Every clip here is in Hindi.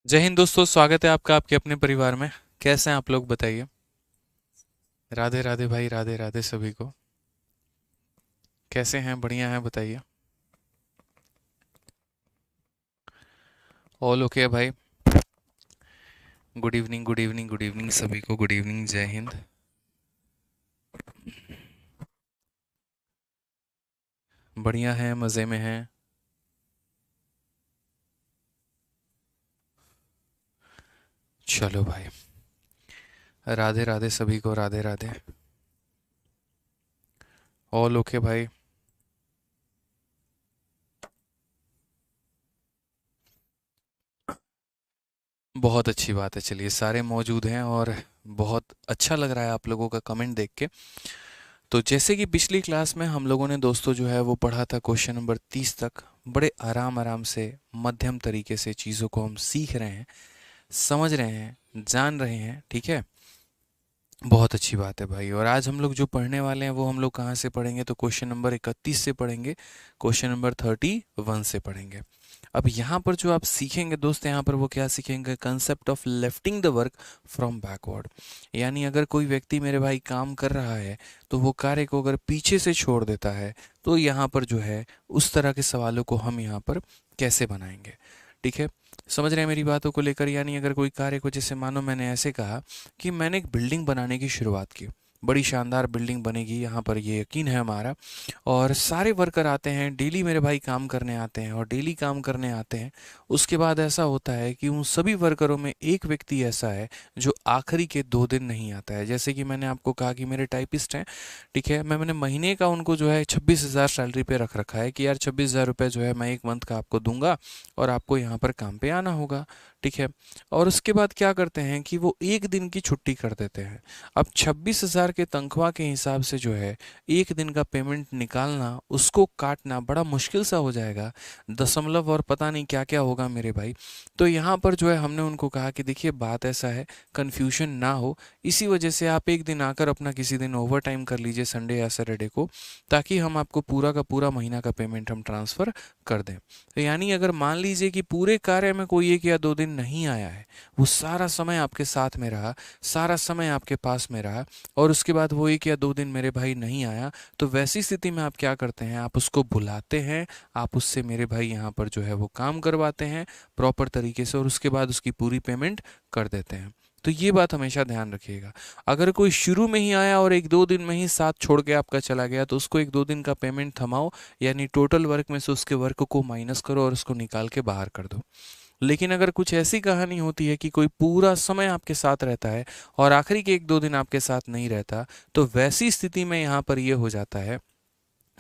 जय हिंद दोस्तों, स्वागत है आपका आपके अपने परिवार में। कैसे हैं आप लोग, बताइए। राधे राधे भाई, राधे राधे सभी को। कैसे हैं, बढ़िया हैं, बताइए। ऑल ओके है भाई। Good evening, good evening, good evening सभी को, गुड इवनिंग, जय हिंद। बढ़िया हैं, मज़े में हैं। चलो भाई। राधे राधे सभी को, राधे राधे। ऑल ओके भाई। बहुत अच्छी बात है, चलिए सारे मौजूद हैं और बहुत अच्छा लग रहा है आप लोगों का कमेंट देख के। तो जैसे कि पिछली क्लास में हम लोगों ने दोस्तों जो है वो पढ़ा था क्वेश्चन नंबर 30 तक। बड़े आराम आराम से, मध्यम तरीके से चीज़ों को हम सीख रहे हैं, समझ रहे हैं, जान रहे हैं, ठीक है। बहुत अच्छी बात है भाई। और आज हम लोग जो पढ़ने वाले हैं वो हम लोग कहाँ से पढ़ेंगे, तो क्वेश्चन नंबर 31 से पढ़ेंगे, क्वेश्चन नंबर 31 से पढ़ेंगे। अब यहाँ पर जो आप सीखेंगे दोस्त, यहाँ पर वो क्या सीखेंगे, concept of lifting the work from backward. यानी अगर कोई व्यक्ति मेरे भाई काम कर रहा है तो वो कार्य को अगर पीछे से छोड़ देता है, तो यहाँ पर जो है उस तरह के सवालों को हम यहाँ पर कैसे बनाएंगे, ठीक है। समझ रहे हैं मेरी बातों को लेकर। यानी अगर कोई कार्य को, जैसे मानो मैंने ऐसे कहा कि मैंने एक बिल्डिंग बनाने की शुरुआत की, बड़ी शानदार बिल्डिंग बनेगी, यहाँ पर ये यकीन है हमारा। और सारे वर्कर आते हैं डेली, मेरे भाई काम करने आते हैं और डेली काम करने आते हैं। उसके बाद ऐसा होता है कि उन सभी वर्करों में एक व्यक्ति ऐसा है जो आखिरी के 2 दिन नहीं आता है। जैसे कि मैंने आपको कहा कि मेरे टाइपिस्ट हैं, ठीक है। मैंने महीने का उनको जो है 26,000 सैलरी पे रख रखा है कि यार 26,000 रुपये जो है मैं एक मंथ का आपको दूंगा और आपको यहाँ पर काम पे आना होगा, ठीक है। और उसके बाद क्या करते हैं कि वो एक दिन की छुट्टी कर देते हैं। अब 26,000 के तनख्वाह के हिसाब से जो है एक दिन का पेमेंट निकालना, उसको काटना बड़ा मुश्किल सा हो जाएगा। दशमलव और पता नहीं क्या क्या होगा मेरे भाई। तो यहाँ पर जो है हमने उनको कहा कि देखिए बात ऐसा है, कन्फ्यूजन ना हो, इसी वजह से आप एक दिन आकर अपना किसी दिन ओवर टाइम कर लीजिए, संडे या सैटरडे को, ताकि हम आपको पूरा का पूरा महीना का पेमेंट हम ट्रांसफ़र कर दें। तो यानी अगर मान लीजिए कि पूरे कार्य में कोई 1 या 2 दिन नहीं आया है, वो सारा समय आपके साथ में रहा, सारा समय आपके पास में रहा, और उसके बाद वो 1 या 2 दिन मेरे भाई नहीं आया, तो वैसी स्थिति में आप क्या करते हैं, आप उसको बुलाते हैं, आप उससे मेरे भाई यहाँ पर जो है वो काम करवाते हैं प्रॉपर तरीके से, और उसके बाद उसकी पूरी पेमेंट कर देते हैं। तो ये बात हमेशा ध्यान रखिएगा। अगर कोई शुरू में ही आया और 1 2 दिन में ही साथ छोड़ के आपका चला गया, तो उसको 1 2 दिन का पेमेंट थमाओ, यानी टोटल वर्क में से उसके वर्क को माइनस करो और उसको निकाल के बाहर कर दो। लेकिन अगर कुछ ऐसी कहानी होती है कि कोई पूरा समय आपके साथ रहता है और आखिरी के 1 2 दिन आपके साथ नहीं रहता, तो वैसी स्थिति में यहाँ पर ये हो जाता है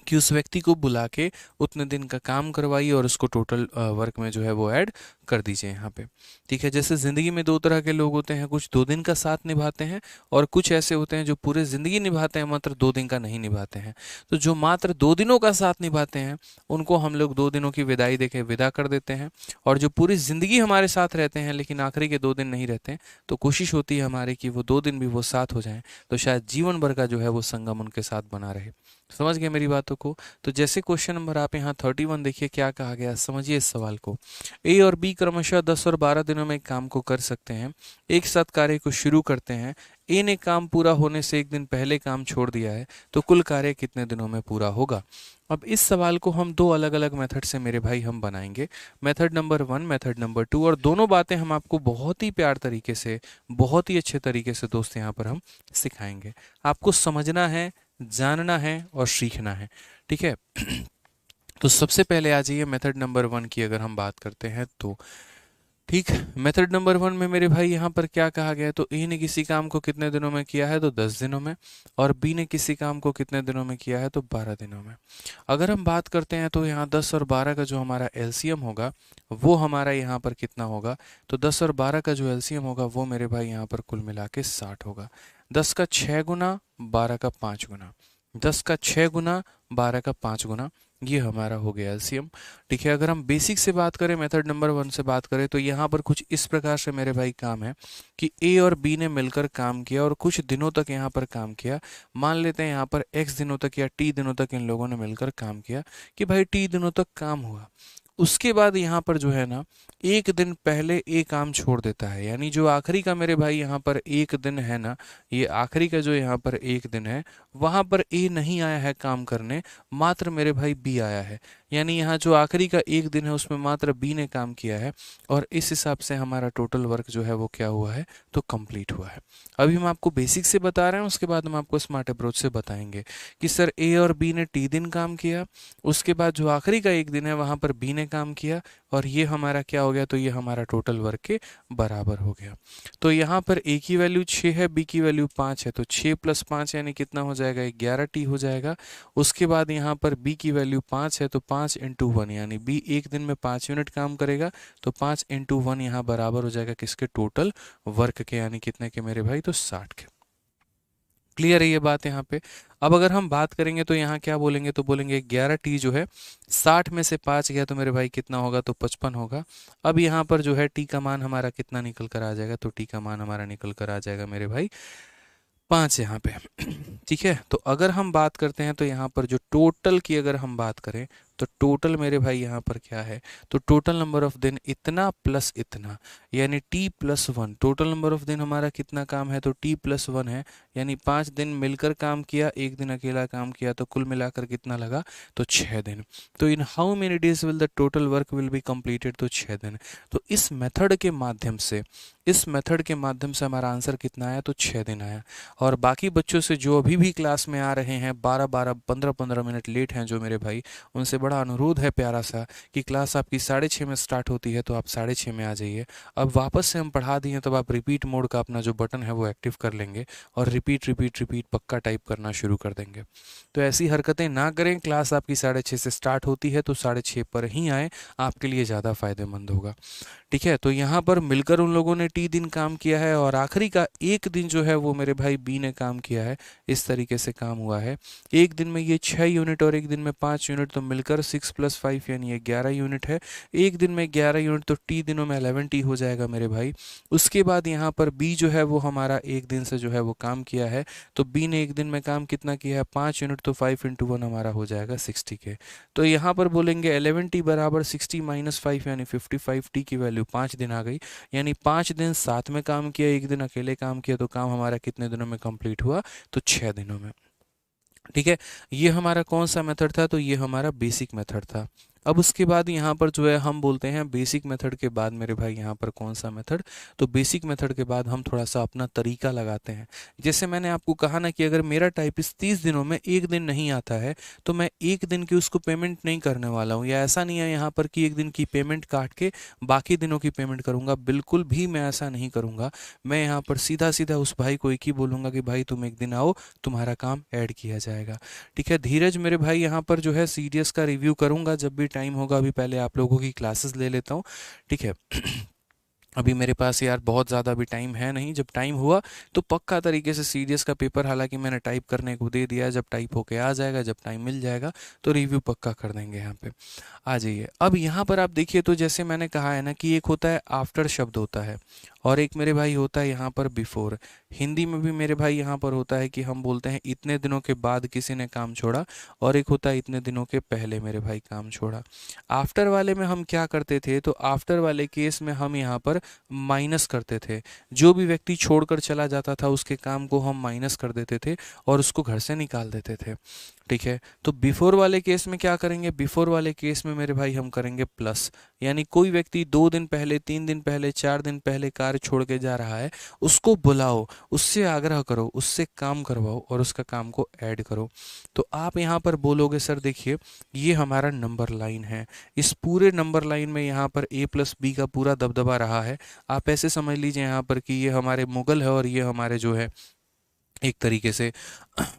कि उस व्यक्ति को बुला के उतने दिन का काम करवाइए और उसको टोटल वर्क में जो है वो ऐड कर दीजिए यहाँ पे, ठीक है। जैसे ज़िंदगी में 2 तरह के लोग होते हैं, कुछ 2 दिन का साथ निभाते हैं और कुछ ऐसे होते हैं जो पूरे ज़िंदगी निभाते हैं, मात्र 2 दिन का नहीं निभाते हैं। तो जो मात्र 2 दिनों का साथ निभाते हैं, उनको हम लोग 2 दिनों की विदाई देके विदा कर देते हैं। और जो पूरी ज़िंदगी हमारे साथ रहते हैं लेकिन आखिरी के 2 दिन नहीं रहते हैं, तो कोशिश होती है हमारी कि वो 2 दिन भी वो साथ हो जाएं, तो शायद जीवन भर का जो है वो संगम उनके साथ बना रहे। समझ गए मेरी बातों को। तो जैसे क्वेश्चन नंबर आप यहाँ 31 देखिए क्या कहा गया, समझिए इस सवाल को। ए और बी क्रमशः 10 और 12 दिनों में काम को कर सकते हैं, एक साथ कार्य को शुरू करते हैं। ए ने काम पूरा होने से एक दिन पहले काम छोड़ दिया है, तो कुल कार्य कितने दिनों में पूरा होगा। अब इस सवाल को हम 2 अलग अलग मेथड से मेरे भाई हम बनाएंगे, मेथड नंबर 1, मेथड नंबर 2, और दोनों बातें हम आपको बहुत ही प्यार तरीके से, बहुत ही अच्छे तरीके से दोस्त यहाँ पर हम सिखाएंगे। आपको समझना है, जानना है और सीखना है, ठीक है। तो सबसे पहले आ जाइए मेथड नंबर 1 की अगर हम बात करते हैं तो, ठीक। मेथड नंबर 1 में मेरे भाई यहाँ पर क्या कहा गया है, तो ए ने किसी काम को कितने दिनों में किया है, तो 10 दिनों में, और बी ने किसी काम को कितने दिनों में किया है, तो 12 दिनों में। अगर हम बात करते हैं तो यहाँ 10 और 12 का जो हमारा एलसीएम होगा वो हमारा यहाँ पर कितना होगा, तो 10 और 12 का जो एलसीएम होगा वो मेरे भाई यहाँ पर कुल मिला के 60 होगा। 10 का 6 गुना, 12 का 5 गुना, 10 का 6 गुना, 12 का 5 गुना, ये हमारा हो गया एलसीएम, ठीक है। अगर हम बेसिक से बात करें, मेथड नंबर 1 से बात करें, तो यहाँ पर कुछ इस प्रकार से मेरे भाई काम है कि ए और बी ने मिलकर काम किया और कुछ दिनों तक यहाँ पर काम किया। मान लेते हैं यहाँ पर एक्स दिनों तक या टी दिनों तक इन लोगों ने मिलकर काम किया, कि भाई टी दिनों तक काम हुआ। उसके बाद यहाँ पर जो है ना एक दिन पहले ए काम छोड़ देता है, यानी जो आखिरी का मेरे भाई यहाँ पर एक दिन है ना, ये आखिरी का जो यहाँ पर एक दिन है वहाँ पर ए नहीं आया है काम करने, मात्र मेरे भाई बी आया है। यानी यहाँ जो आखिरी का एक दिन है उसमें मात्र बी ने काम किया है और इस हिसाब से हमारा टोटल वर्क जो है वो क्या हुआ है, तो कंप्लीट हुआ है। अभी हम आपको बेसिक से बता रहे हैं, उसके बाद हम आपको स्मार्ट अप्रोच से बताएंगे कि सर ए और बी ने टी दिन काम किया, उसके बाद जो आखिरी का एक दिन है वहाँ पर बी ने काम किया और ये हमारा क्या हो गया, तो ये हमारा टोटल वर्क के बराबर हो गया। तो यहाँ पर ए की वैल्यू 6 है, बी की वैल्यू 5 है, तो 6 + 5 यानी कितना हो जाएगा, 11t हो जाएगा। उसके बाद यहाँ पर बी की वैल्यू 5 है, तो 5 × 1 यानी बी एक दिन में 5 यूनिट काम करेगा, तो 5 × 1 यहाँ बराबर हो जाएगा किसके, टोटल वर्क के, यानी कितने के मेरे भाई, तो 60 के। क्लियर है ये बात यहाँ पे। अब अगर हम बात करेंगे तो यहाँ क्या बोलेंगे, तो बोलेंगे 11t जो है 60 में से 5 गया तो मेरे भाई कितना होगा, तो 55 होगा। अब यहाँ पर जो है t का मान हमारा कितना निकल कर आ जाएगा, तो t का मान हमारा निकल कर आ जाएगा मेरे भाई 5 यहाँ पे। ठीक है, तो अगर हम बात करते हैं तो यहाँ पर जो टोटल की अगर हम बात करें तो टोटल मेरे भाई यहाँ पर क्या है, तो टोटल नंबर ऑफ दिन इतना प्लस इतना, यानी t + 1। टोटल नंबर ऑफ दिन हमारा कितना काम है, तो t + 1 है, यानी 5 दिन मिलकर काम किया, एक दिन अकेला काम किया, तो कुल मिलाकर कितना लगा, तो 6 दिन। तो इन how many days will the total work will be completed, तो 6 दिन। तो इस मेथड के माध्यम से, इस मेथड के माध्यम से हमारा आंसर कितना आया, तो 6 दिन आया। और बाकी बच्चों से जो अभी भी क्लास में आ रहे हैं 12-12, 15-15 मिनट लेट हैं जो मेरे भाई, उनसे बड़ा अनुरोध है प्यारा सा कि क्लास आपकी 6:30 में स्टार्ट होती है, तो आप 6:30 में आ जाइए। अब वापस से हम पढ़ा दिए तब आप रिपीट मोड का अपना जो बटन है वो एक्टिव कर लेंगे और रिपीट रिपीट रिपीट पक्का टाइप करना शुरू कर देंगे। तो ऐसी हरकतें ना करें, क्लास आपकी 6:30 से स्टार्ट होती है तो 6:30 पर ही आएँ, आपके लिए ज़्यादा फायदेमंद होगा। ठीक है, तो यहाँ पर मिलकर उन लोगों ने टी दिन काम किया है और आखिरी का एक दिन जो है वो मेरे भाई बी ने काम किया है। इस तरीके से काम हुआ है, एक दिन में ये 6 यूनिट और एक दिन में 5 यूनिट, तो मिलकर 6 + 5 यानी ये 11 यूनिट है। एक दिन में 11 यूनिट, तो टी दिनों में 11t हो जाएगा मेरे भाई। उसके बाद यहाँ पर बी जो है वो हमारा एक दिन से जो है वो काम किया है, तो बी ने एक दिन में काम कितना किया है, 5 यूनिट, तो 5 × 1 हमारा हो जाएगा 60 के। तो यहाँ पर बोलेंगे 11t = 60 - 5 यानी 55t की वैल्यू 5 दिन आ गई, यानी 5 दिन साथ में काम किया, एक दिन अकेले काम किया, तो काम हमारा कितने दिनों में कंप्लीट हुआ, तो 6 दिनों में। ठीक है, ये हमारा कौन सा मेथड था, तो ये हमारा बेसिक मेथड था। अब उसके बाद यहाँ पर जो है हम बोलते हैं बेसिक मेथड के बाद मेरे भाई यहाँ पर कौन सा मेथड, तो बेसिक मेथड के बाद हम थोड़ा सा अपना तरीका लगाते हैं। जैसे मैंने आपको कहा ना कि अगर मेरा टाइपिस्ट 30 दिनों में एक दिन नहीं आता है तो मैं एक दिन की उसको पेमेंट नहीं करने वाला हूँ, या ऐसा नहीं है यहाँ पर कि एक दिन की पेमेंट काट के बाकी दिनों की पेमेंट करूँगा, बिल्कुल भी मैं ऐसा नहीं करूँगा। मैं यहाँ पर सीधा सीधा उस भाई को एक ही बोलूँगा कि भाई तुम एक दिन आओ, तुम्हारा काम ऐड किया जाएगा। ठीक है, धीरज मेरे भाई यहाँ पर जो है सीडीएस का रिव्यू करूँगा जब भी टाइम होगा, अभी पहले आप लोगों की क्लासेस ले लेता हूँ। ठीक है, अभी मेरे पास यार बहुत ज़्यादा अभी टाइम है नहीं, जब टाइम हुआ तो पक्का तरीके से सीडीएस का पेपर, हालांकि मैंने टाइप करने को दे दिया है, जब टाइप होके आ जाएगा, जब टाइम मिल जाएगा तो रिव्यू पक्का कर देंगे। यहाँ पे आ जाइए। अब यहाँ पर आप देखिए, तो जैसे मैंने कहा है ना कि एक होता है आफ्टर शब्द होता है और एक मेरे भाई होता है यहाँ पर बिफोर। हिंदी में भी मेरे भाई यहाँ पर होता है कि हम बोलते हैं इतने दिनों के बाद किसी ने काम छोड़ा, और एक होता है इतने दिनों के पहले मेरे भाई काम छोड़ा। आफ्टर वाले में हम क्या करते थे, तो आफ्टर वाले केस में हम यहाँ पर माइनस करते थे। जो भी व्यक्ति छोड़कर चला जाता था उसके काम को हम माइनस कर देते थे और उसको घर से निकाल देते थे। ठीक है, तो बिफोर वाले केस में क्या करेंगे, बिफोर वाले केस में मेरे भाई हम करेंगे प्लस, यानी कोई व्यक्ति 2 दिन पहले, 3 दिन पहले, 4 दिन पहले कार्य छोड़ के जा रहा है, उसको बुलाओ, उससे आग्रह करो, उससे काम करवाओ और उसका काम को ऐड करो। तो आप यहाँ पर बोलोगे सर देखिए ये हमारा नंबर लाइन है, इस पूरे नंबर लाइन में यहाँ पर a + b का पूरा दबदबा रहा है। आप ऐसे समझ लीजिए यहाँ पर कि ये हमारे मुगल है और ये हमारे जो है एक तरीके से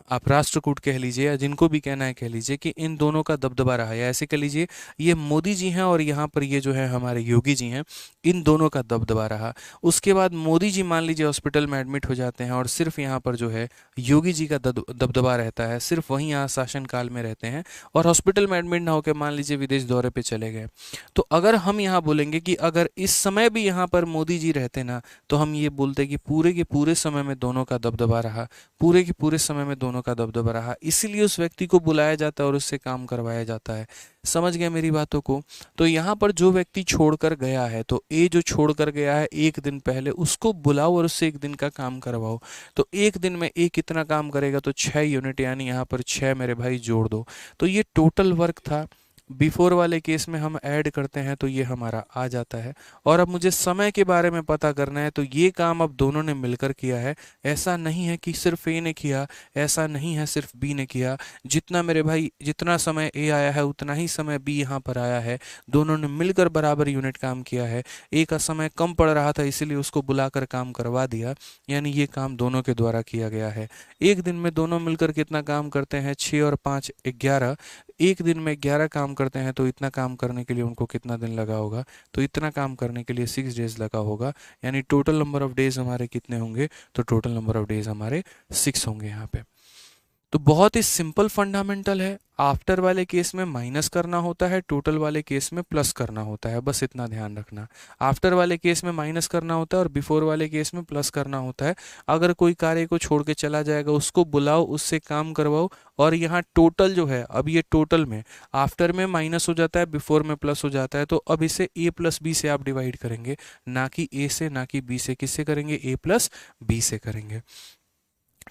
आप राष्ट्रकूट कह लीजिए या जिनको भी कहना है कह लीजिए, कि इन दोनों का दबदबा रहा है। ऐसे कह लीजिए ये मोदी जी हैं और यहाँ पर ये जो है हमारे योगी जी हैं, इन दोनों का दबदबा रहा। उसके बाद मोदी जी मान लीजिए हॉस्पिटल में एडमिट हो जाते हैं और सिर्फ यहाँ पर जो है योगी जी का दबदबा रहता है, सिर्फ वहीं यहाँ शासनकाल में रहते हैं और हॉस्पिटल में एडमिट ना होकर मान लीजिए विदेश दौरे पर चले गए। तो अगर हम यहाँ बोलेंगे कि अगर इस समय भी यहाँ पर मोदी जी रहते ना, तो हम ये बोलते कि पूरे के पूरे समय में दोनों का दबदबा रहा, पूरे के पूरे समय समय में दोनों का दबदबा रहा, इसीलिए उस व्यक्ति को बुलाया जाता है और उससे काम करवाया जाता है। समझ गए मेरी बातों को? तो यहाँ पर जो व्यक्ति छोड़कर गया है, तो ए जो छोड़कर गया है एक दिन पहले, उसको बुलाओ और उससे एक दिन का काम करवाओ। तो एक दिन में ए कितना काम करेगा? तो 6 यूनिट, यानी यहाँ पर 6 मेरे भाई जोड़ दो। तो ये टोटल वर्क था। बिफोर वाले केस में हम ऐड करते हैं तो ये हमारा आ जाता है। और अब मुझे समय के बारे में पता करना है, तो ये काम अब दोनों ने मिलकर किया है। ऐसा नहीं है कि सिर्फ ए ने किया, ऐसा नहीं है सिर्फ बी ने किया। जितना मेरे भाई, जितना समय ए आया है उतना ही समय बी यहाँ पर आया है। दोनों ने मिलकर बराबर यूनिट काम किया है। ए का समय कम पड़ रहा था, इसीलिए उसको बुलाकर काम करवा दिया, यानी ये काम दोनों के द्वारा किया गया है। एक दिन में दोनों मिलकर कितना काम करते हैं? 6 और 5 11। एक दिन में 11 काम करते हैं, तो इतना काम करने के लिए उनको कितना दिन लगा होगा? तो इतना काम करने के लिए 6 डेज लगा होगा, यानी टोटल नंबर ऑफ डेज हमारे कितने होंगे? तो टोटल नंबर ऑफ डेज हमारे 6 होंगे यहाँ पे। तो बहुत ही सिंपल फंडामेंटल है। आफ्टर वाले केस में माइनस करना होता है, टोटल वाले केस में प्लस करना होता है, बस इतना ध्यान रखना। आफ्टर वाले केस में माइनस करना होता है और बिफोर वाले केस में प्लस करना होता है। अगर कोई कार्य को छोड़ के चला जाएगा, उसको बुलाओ, उससे काम करवाओ। और यहाँ टोटल जो है, अब ये टोटल में आफ्टर में माइनस हो जाता है, बिफोर में प्लस हो जाता है, तो अब इसे ए प्लस बी से आप डिवाइड करेंगे, ना कि ए से, ना कि बी से। किससे करेंगे? ए प्लस बी से करेंगे।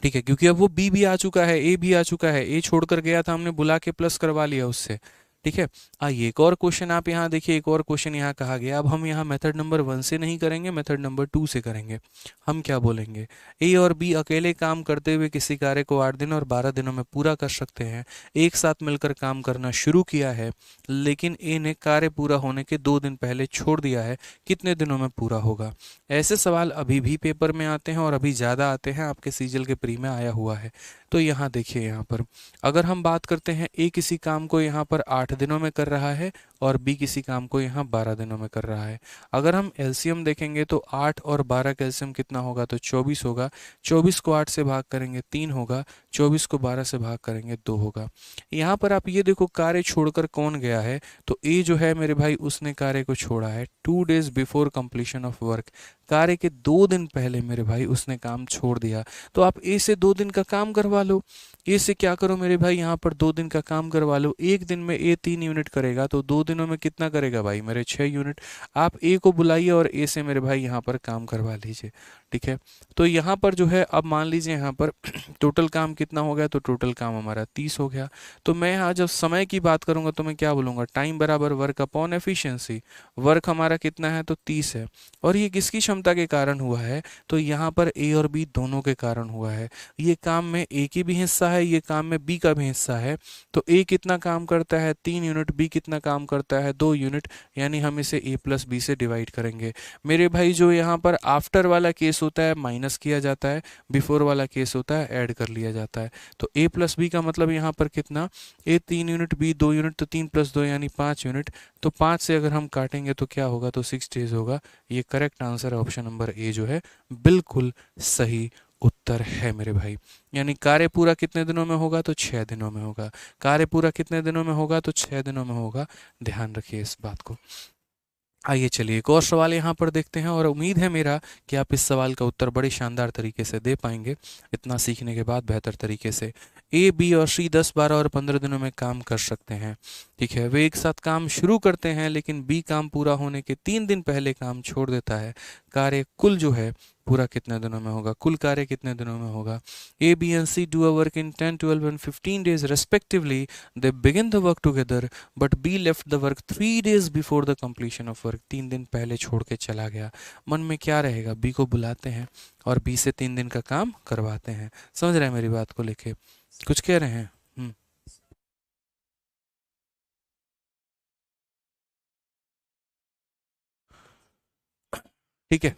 ठीक है, क्योंकि अब वो बी भी आ चुका है, ए भी आ चुका है। ए छोड़कर गया था, हमने बुला के प्लस करवा लिया उससे। ठीक है। आइए एक और क्वेश्चन आप यहाँ देखिए, एक और क्वेश्चन यहाँ कहा गया। अब हम यहाँ मेथड नंबर 1 से नहीं करेंगे, मेथड नंबर 2 से करेंगे। हम क्या बोलेंगे? ए और बी अकेले काम करते हुए किसी कार्य को 8 दिन और 12 दिनों में पूरा कर सकते हैं। एक साथ मिलकर काम करना शुरू किया है, लेकिन ए ने कार्य पूरा होने के 2 दिन पहले छोड़ दिया है। कितने दिनों में पूरा होगा? ऐसे सवाल अभी भी पेपर में आते हैं और अभी ज़्यादा आते हैं, आपके सीजल के प्री में आया हुआ है। तो यहाँ देखिए, यहाँ पर अगर हम बात करते हैं, ए किसी काम को यहाँ पर 8 दिनों में कर रहा है और बी किसी काम को यहाँ 12 दिनों में कर रहा है। अगर हम एलसीएम देखेंगे तो 8 और 12 का एलसीएम कितना होगा? तो 24 होगा। 24 को 8 से भाग करेंगे 3 होगा, 24 को 12 से भाग करेंगे 2 होगा। यहाँ पर आप ये देखो, कार्य छोड़कर कौन गया है? तो ए जो है मेरे भाई, उसने कार्य को छोड़ा है 2 days before completion of work. कार्य के 2 दिन पहले मेरे भाई उसने काम छोड़ दिया। तो आप ए से 2 दिन का काम करवा लो। ए से क्या करो मेरे भाई, यहाँ पर 2 दिन का काम करवा लो। एक दिन में ए 3 यूनिट करेगा, तो 2 दिनों में कितना करेगा भाई मेरे? 6 यूनिट। आप ए को बुलाइए और ए से मेरे भाई यहाँ पर काम करवा लीजिए। ठीक है। तो यहाँ पर जो है, अब मान लीजिए यहाँ पर टोटल काम कितना हो गया? तो टोटल काम हमारा 30 हो गया। तो मैं यहाँ जब समय की बात करूंगा तो मैं क्या बोलूंगा? टाइम बराबर वर्क अपॉन एफिशिएंसी। वर्क हमारा कितना है? तो 30 है। और ये किसकी क्षमता के कारण हुआ है? तो यहाँ पर ए और बी दोनों के कारण हुआ है। ये काम में ए की भी हिस्सा है, ये काम में बी का भी हिस्सा है। तो ए कितना काम करता है? 3 यूनिट। बी कितना काम करता है? 2 यूनिट। यानी हम इसे ए प्लस बी से डिवाइड करेंगे। मेरे भाई जो यहाँ पर आफ्टर वाला केस होता है माइनस किया जाता है, बिफोर वाला केस होता है ऐड कर लिया जाता है। तो ए प्लस बी का मतलब यहाँ पर कितना? ए 3 यूनिट, बी 2 यूनिट, तो 3 + 2 यानी 5 यूनिट। तो 5 से अगर हम काटेंगे तो क्या होगा? तो 6 डेज होगा। ये करेक्ट आंसर है, ऑप्शन नंबर ए जो है बिल्कुल सही उत्तर है मेरे भाई। यानी कार्य पूरा कितने दिनों में होगा? तो 6 दिनों में होगा। कार्य पूरा कितने दिनों में होगा? तो 6 दिनों में होगा। ध्यान रखिए इस बात को। आइए चलिए एक और सवाल यहाँ पर देखते हैं, और उम्मीद है मेरा कि आप इस सवाल का उत्तर बड़े शानदार तरीके से दे पाएंगे, इतना सीखने के बाद बेहतर तरीके से। ए, बी और सी 10, 12 और 15 दिनों में काम कर सकते हैं। ठीक है, वे एक साथ काम शुरू करते हैं, लेकिन बी काम पूरा होने के 3 दिन पहले काम छोड़ देता है। कार्य कुल जो है पूरा कितने दिनों में होगा? कुल कार्य कितने दिनों में होगा? A, B and C do a work in 10, 12 and 15 days respectively. They begin the work together, but B left the work 3 days before the completion of work. 3 दिन पहले छोड़ के चला गया। मन में क्या रहेगा? बी को बुलाते हैं और बी से 3 दिन का काम करवाते हैं। समझ रहे हैं मेरी बात को लेके? कुछ कह रहे हैं? ठीक है,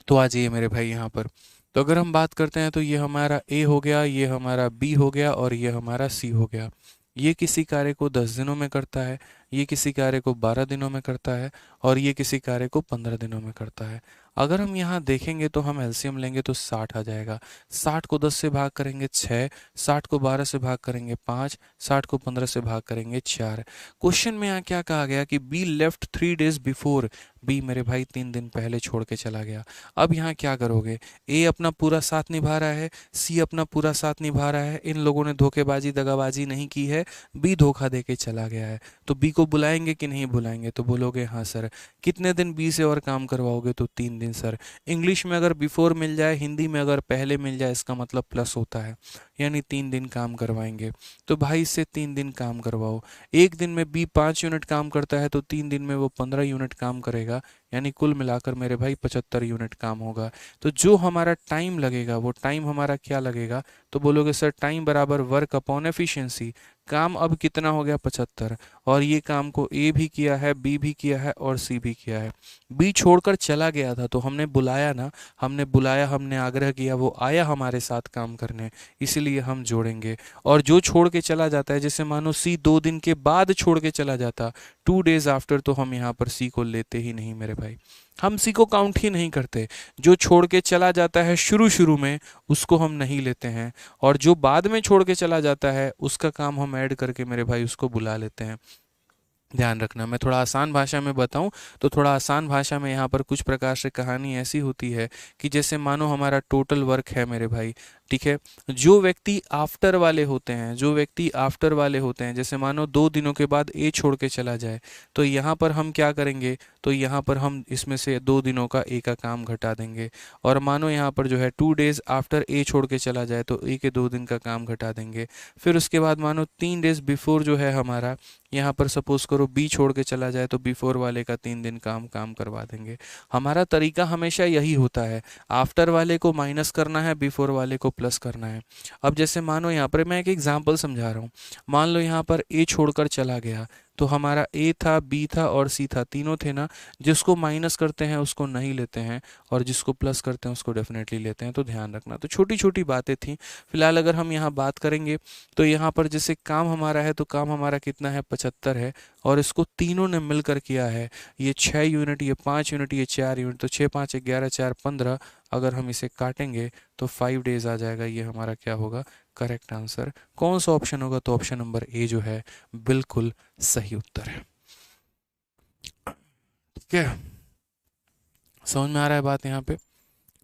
तो आ जाइए मेरे भाई यहाँ पर। तो अगर हम बात करते हैं तो ये हमारा ए हो गया, ये हमारा बी हो गया और ये हमारा सी हो गया। ये किसी कार्य को 10 दिनों में करता है, ये किसी कार्य को 12 दिनों में करता है और ये किसी कार्य को 15 दिनों में करता है। अगर हम यहाँ देखेंगे तो हम एलसीएम लेंगे तो 60 आ जाएगा। 60 को 10 से भाग करेंगे 6, 60 को 12 से भाग करेंगे 5, 60 को 15 से भाग करेंगे 4। क्वेश्चन में यहाँ क्या कहा गया कि B left 3 days before. B मेरे भाई 3 दिन पहले छोड़ के चला गया। अब यहाँ क्या करोगे, ए अपना पूरा साथ निभा रहा है, सी अपना पूरा साथ निभा रहा है, इन लोगों ने धोखेबाजी दगाबाजी नहीं की है, बी धोखा दे के चला गया है। तो बी को बुलाएंगे कि नहीं बुलाएंगे, तो बोलोगे हाँ सर। कितने दिन बी से और काम करवाओगे, तो 3 दिन सर। इंग्लिश में अगर बिफोर मिल जाए, हिंदी में अगर पहले मिल जाए, इसका मतलब प्लस होता है, यानी 3 दिन काम करवाएंगे। तो भाई इससे 3 दिन काम करवाओ। एक दिन में बी 5 यूनिट काम करता है तो 3 दिन में वो 15 यूनिट काम करेगा, यानी कुल मिलाकर मेरे भाई 75 यूनिट काम होगा। तो जो हमारा टाइम लगेगा वो टाइम हमारा क्या लगेगा, तो बोलोगे सर टाइम बराबर वर्क अपॉन एफिशिएंसी। काम अब कितना हो गया 75, और ये काम को ए भी किया है, बी भी किया है और सी भी किया है। बी छोड़कर चला गया था तो हमने बुलाया ना, हमने बुलाया, हमने आग्रह किया, वो आया हमारे साथ काम करने, इसलिए हम जोड़ेंगे। और जो छोड़ के चला जाता है, जैसे मानो सी 2 दिन के बाद छोड़ के चला जाता, 2 days आफ्टर, तो हम यहाँ पर सी को लेते ही नहीं मेरे भाई, हम सी को काउंट ही नहीं करते। जो छोड़ के चला जाता है शुरू शुरू में, उसको हम नहीं लेते हैं, और जो बाद में छोड़ के चला जाता है उसका काम हम ऐड करके मेरे भाई उसको बुला लेते हैं। ध्यान रखना, मैं थोड़ा आसान भाषा में बताऊं तो थोड़ा आसान भाषा में यहाँ पर कुछ प्रकार से कहानी ऐसी होती है कि जैसे मानो हमारा टोटल वर्क है मेरे भाई, ठीक है। जो व्यक्ति आफ्टर वाले होते हैं, जो व्यक्ति आफ्टर वाले होते हैं, जैसे मानो 2 दिनों के बाद ए छोड़ के चला जाए, तो यहाँ पर हम क्या करेंगे, तो यहाँ पर हम इसमें से 2 दिनों का ए का काम घटा देंगे। और मानो यहाँ पर जो है 2 days आफ्टर ए छोड़ के चला जाए तो ए के 2 दिन का काम घटा देंगे। फिर उसके बाद मानो 3 days बिफोर जो है हमारा, यहाँ पर सपोज करो बी छोड़ के चला जाए तो बिफोर वाले का 3 दिन काम करवा देंगे। हमारा तरीका हमेशा यही होता है, आफ्टर वाले को माइनस करना है, बिफोर वाले को प्लस करना है। अब जैसे मानो यहाँ पर मैं एक एग्जांपल समझा रहा हूँ, मान लो यहाँ पर ए छोड़कर चला गया, तो हमारा ए था, बी था और सी था, तीनों थे ना। जिसको माइनस करते हैं उसको नहीं लेते हैं, और जिसको प्लस करते हैं उसको डेफिनेटली लेते हैं। तो ध्यान रखना, तो छोटी छोटी बातें थी। फिलहाल अगर हम यहाँ बात करेंगे तो यहाँ पर जैसे काम हमारा है, तो काम हमारा कितना है 75 है, और इसको तीनों ने मिलकर किया है, ये 6 यूनिट, ये 5 यूनिट, ये 4 यूनिट, तो 6 5 11 4 15। अगर हम इसे काटेंगे तो 5 days आ जाएगा। ये हमारा क्या होगा, करेक्ट आंसर। कौन सा ऑप्शन होगा, तो ऑप्शन नंबर ए जो है बिल्कुल सही उत्तर है। ठीक है, समझ में आ रहा है बात यहाँ पे,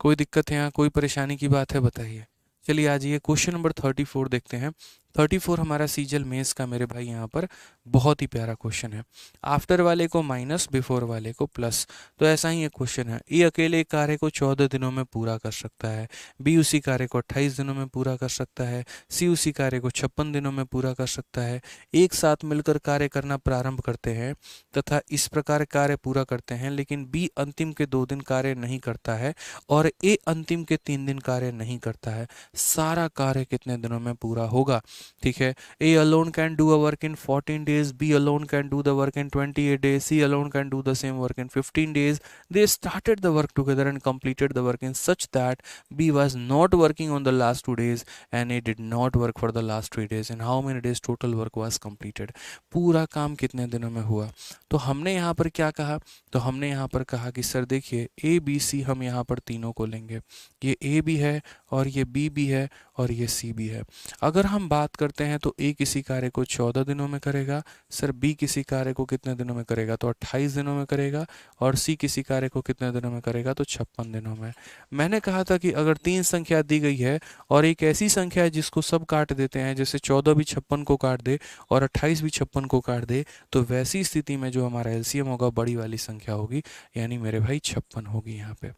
कोई दिक्कत है यहाँ, कोई परेशानी की बात है बताइए। चलिए आ जाइए क्वेश्चन नंबर 34 देखते हैं। 34 हमारा सीजल मेंस का मेरे भाई यहाँ पर बहुत ही प्यारा क्वेश्चन है। आफ्टर वाले को माइनस, बिफोर वाले को प्लस। तो ऐसा ही एक क्वेश्चन है, ए अकेले एक कार्य को 14 दिनों में पूरा कर सकता है, बी उसी कार्य को 28 दिनों में पूरा कर सकता है, सी उसी कार्य को 56 दिनों में पूरा कर सकता है। एक साथ मिलकर कार्य करना प्रारंभ करते हैं तथा इस प्रकार कार्य पूरा करते हैं, लेकिन बी अंतिम के 2 दिन कार्य नहीं करता है और ए अंतिम के 3 दिन कार्य नहीं करता है। सारा कार्य कितने दिनों में पूरा होगा, ठीक है। A alone can do a work in 14 days, B alone can do the work in 28 days, C alone can do the same work in 15 days। They started the work together and completed the work in such that B was not working on the last 2 days and A did not work for the last 3 days, and how many days total work was completed। पूरा काम कितने दिनों में हुआ। तो हमने यहाँ पर क्या कहा, तो हमने यहाँ पर कहा कि सर देखिए ए बी सी हम यहाँ पर तीनों को लेंगे, ये ए भी है और ये बी भी है और ये सी भी है। अगर हम बात करते हैं तो ए किसी कार्य को 14 दिनों में करेगा, सर बी किसी कार्य को कितने दिनों में करेगा, तो 28 दिनों में करेगा, और सी किसी कार्य को कितने दिनों में करेगा, तो 56 दिनों में। मैंने कहा था कि अगर 3 संख्या दी गई है और एक ऐसी संख्या है जिसको सब काट देते हैं, जैसे 14 भी 56 को काट दे और 28 भी 56 को काट दे, तो वैसी स्थिति में जो हमारा एलसीएम होगा बड़ी वाली संख्या होगी, यानी मेरे भाई 56 होगी यहाँ पे।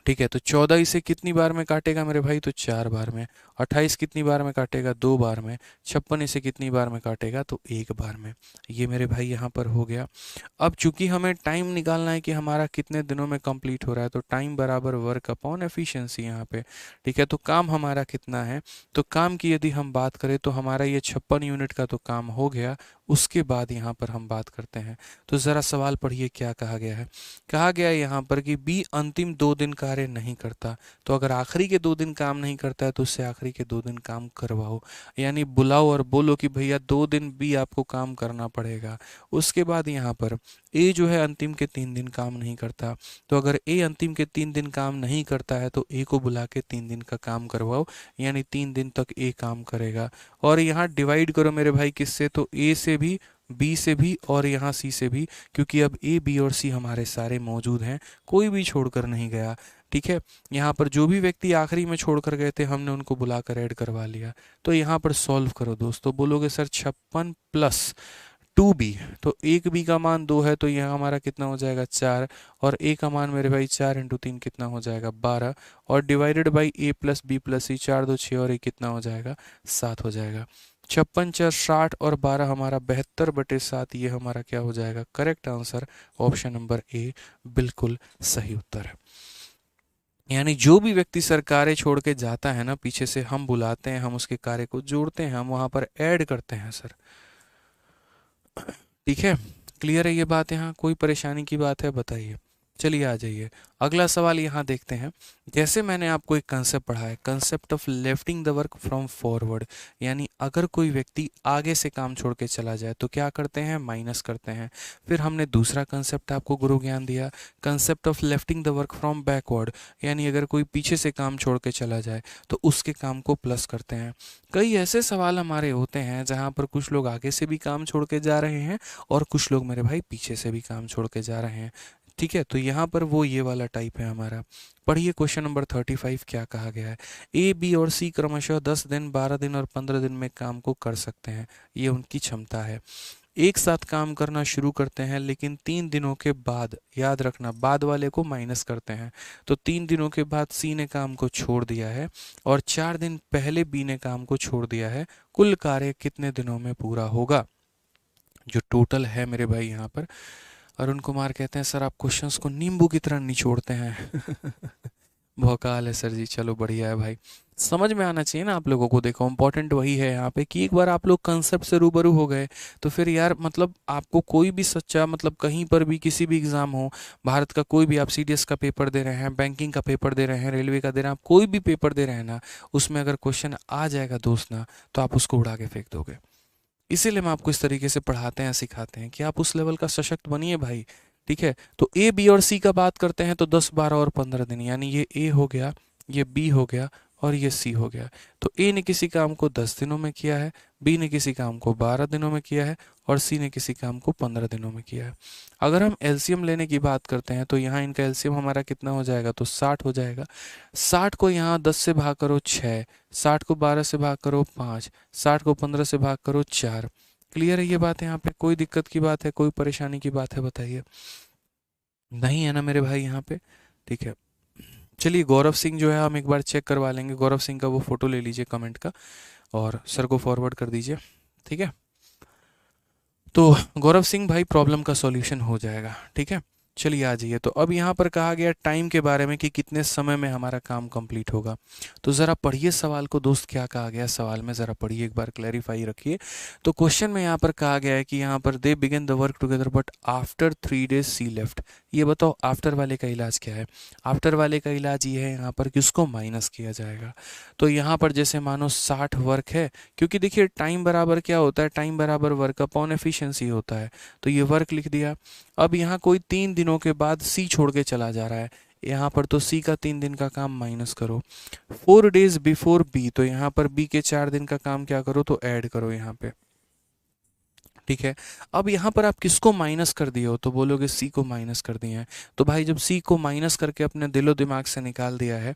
ठीक है, तो 14 इसे कितनी बार में काटेगा मेरे भाई, तो 4 बार में। 28 कितनी बार में काटेगा, 2 बार में। 56 इसे कितनी बार में काटेगा, तो 1 बार में। ये मेरे भाई यहाँ पर हो गया। अब चूंकि हमें टाइम निकालना है कि हमारा कितने दिनों में कंप्लीट हो रहा है, तो टाइम बराबर वर्क अपॉन एफिशिएंसी यहाँ पे। ठीक है, तो काम हमारा कितना है, तो काम की यदि हम बात करें तो हमारा ये 56 यूनिट का तो काम हो गया, उसके बाद यहाँ पर हम बात करते हैं। तो ज़रा सवाल पढ़िए क्या कहा गया है। कहा गया है यहाँ पर कि बी अंतिम 2 दिन कार्य नहीं करता। तो अगर आखिरी के 2 दिन काम नहीं करता है तो उससे आखिरी के 2 दिन काम करवाओ, यानी बुलाओ और बोलो कि भैया 2 दिन बी आपको काम करना पड़ेगा। उसके बाद यहाँ पर ए जो है अंतिम के 3 दिन काम नहीं करता। तो अगर ए अंतिम के 3 दिन काम नहीं करता है तो ए को बुला के 3 दिन का काम करवाओ, यानी 3 दिन तक ए काम करेगा। और यहाँ डिवाइड करो मेरे भाई किससे, तो ए से भी, बी से भी और यहाँ सी से भी, क्योंकि अब ए बी और सी हमारे सारे मौजूद हैं, कोई भी छोड़कर नहीं गया। ठीक है, यहाँ पर जो भी व्यक्ति आखिरी में छोड़कर गए थे हमने उनको बुलाकर ऐड करवा लिया। तो यहाँ पर सॉल्व करो दोस्तों, बोलोगे सर 56 प्लस 2b, तो 1b का मान 2 है तो यहाँ हमारा कितना हो जाएगा 4, और a का मान मेरे भाई 4 इंटू 3 कितना हो जाएगा 12, और divided by a plus B plus C, 4 2 6 और a कितना हो जाएगा 7 हो जाएगा। 56 4 60 और 12 हमारा 72/7, ये हमारा क्या हो जाएगा correct answer, option number A बिल्कुल सही उत्तर है। यानी जो भी व्यक्ति सर कार्य छोड़ के जाता है ना, पीछे से हम बुलाते हैं, हम उसके कार्य को जोड़ते हैं, हम वहां पर ऐड करते हैं सर। ठीक है, क्लियर है ये बात, यहाँ कोई परेशानी की बात है बताइए। चलिए आ जाइए, अगला सवाल यहाँ देखते हैं। जैसे मैंने आपको एक कंसेप्ट पढ़ा है, concept of lifting the work from forward, यानी अगर कोई व्यक्ति आगे से काम छोड़ के चला जाए तो क्या करते हैं, माइनस करते हैं। फिर हमने दूसरा कंसेप्ट आपको गुरु ज्ञान दिया, concept of lifting the work from backward, यानी अगर कोई पीछे से काम छोड़ के चला जाए तो उसके काम को प्लस करते हैं। कई ऐसे सवाल हमारे होते हैं जहाँ पर कुछ लोग आगे से भी काम छोड़ के जा रहे हैं और कुछ लोग मेरे भाई पीछे से भी काम छोड़ के जा रहे हैं। ठीक है, तो यहाँ पर वो ये वाला टाइप है हमारा। पढ़िए क्वेश्चन नंबर 35 क्या कहा गया है। ए बी और सी क्रमशः 10 दिन 12 दिन और 15 दिन में काम को कर सकते हैं, ये उनकी क्षमता है। एक साथ काम करना शुरू करते हैं लेकिन 3 दिनों के बाद, याद रखना बाद वाले को माइनस करते हैं, तो 3 दिनों के बाद सी ने काम को छोड़ दिया है और 4 दिन पहले बी ने काम को छोड़ दिया है। कुल कार्य कितने दिनों में पूरा होगा, जो टोटल है मेरे भाई यहाँ पर। अरुण कुमार कहते हैं सर आप क्वेश्चंस को नींबू की तरह निचोड़ते हैं। भौकाल है सर जी, चलो बढ़िया है भाई, समझ में आना चाहिए ना आप लोगों को। देखो इंपॉर्टेंट वही है यहाँ पे कि एक बार आप लोग कंसेप्ट से रूबरू हो गए तो फिर यार मतलब आपको कोई भी सच्चा, मतलब कहीं पर भी किसी भी एग्जाम हो, भारत का कोई भी, आप सीडीएस का पेपर दे रहे हैं, बैंकिंग का पेपर दे रहे हैं, रेलवे का दे रहे हैं, आप कोई भी पेपर दे रहे हैं ना, उसमें अगर क्वेश्चन आ जाएगा दोस्त ना, तो आप उसको उड़ा के फेंक दोगे। इसीलिए हम आपको इस तरीके से पढ़ाते हैं, सिखाते हैं कि आप उस लेवल का सशक्त बनिए भाई। ठीक है, तो ए बी और सी का बात करते हैं तो 10 12 और 15 दिन, यानी ये ए हो गया, ये बी हो गया और ये सी हो गया। तो ए ने किसी काम को 10 दिनों में किया है, बी ने किसी काम को 12 दिनों में किया है और सी ने किसी काम को 15 दिनों में किया है। अगर हम एलसीएम लेने की बात करते हैं तो यहाँ इनका एलसीएम हमारा कितना हो जाएगा, तो 60 हो जाएगा। 60 को यहाँ 10 से भाग करो 6, 60 को 12 से भाग करो 5, 60 को 15 से भाग करो 4। क्लियर है ये बात, यहाँ पे कोई दिक्कत की बात है, कोई परेशानी की बात है बताइए, नहीं है ना मेरे भाई यहाँ पे। ठीक है, चलिए गौरव सिंह जो है हम एक बार चेक करवा लेंगे, गौरव सिंह का वो फोटो ले लीजिए कमेंट का और सर को फॉरवर्ड कर दीजिए। ठीक है, तो गौरव सिंह भाई प्रॉब्लम का सॉल्यूशन हो जाएगा। ठीक है, चलिए आ जाइए। तो अब यहाँ पर कहा गया टाइम के बारे में कि कितने समय में हमारा काम कंप्लीट होगा। तो ज़रा पढ़िए सवाल को दोस्त, क्या कहा गया सवाल में, ज़रा पढ़िए एक बार, क्लैरिफाई रखिए। तो क्वेश्चन में यहाँ पर कहा गया है कि यहाँ पर they begin the work together but after 3 days C left. ये बताओ आफ्टर वाले का इलाज क्या है। आफ्टर वाले का इलाज ये है यहाँ पर कि उसको माइनस किया जाएगा। तो यहाँ पर जैसे मानो 60 वर्क है, क्योंकि देखिए टाइम बराबर क्या होता है, टाइम बराबर वर्क अपॉन एफिशिएंसी होता है, तो ये वर्क लिख दिया। अब यहाँ कोई 3 दिनों के बाद सी छोड़ के चला जा रहा है, यहाँ पर तो सी का 3 दिन का काम माइनस करो। 4 days बिफोर बी, तो यहाँ पर बी के 4 दिन का काम क्या करो, तो ऐड करो यहाँ पे। ठीक है, अब यहाँ पर आप किसको माइनस कर दिए हो, तो बोलोगे सी को माइनस कर दिए हैं। तो भाई जब सी को माइनस करके अपने दिलो दिमाग से निकाल दिया है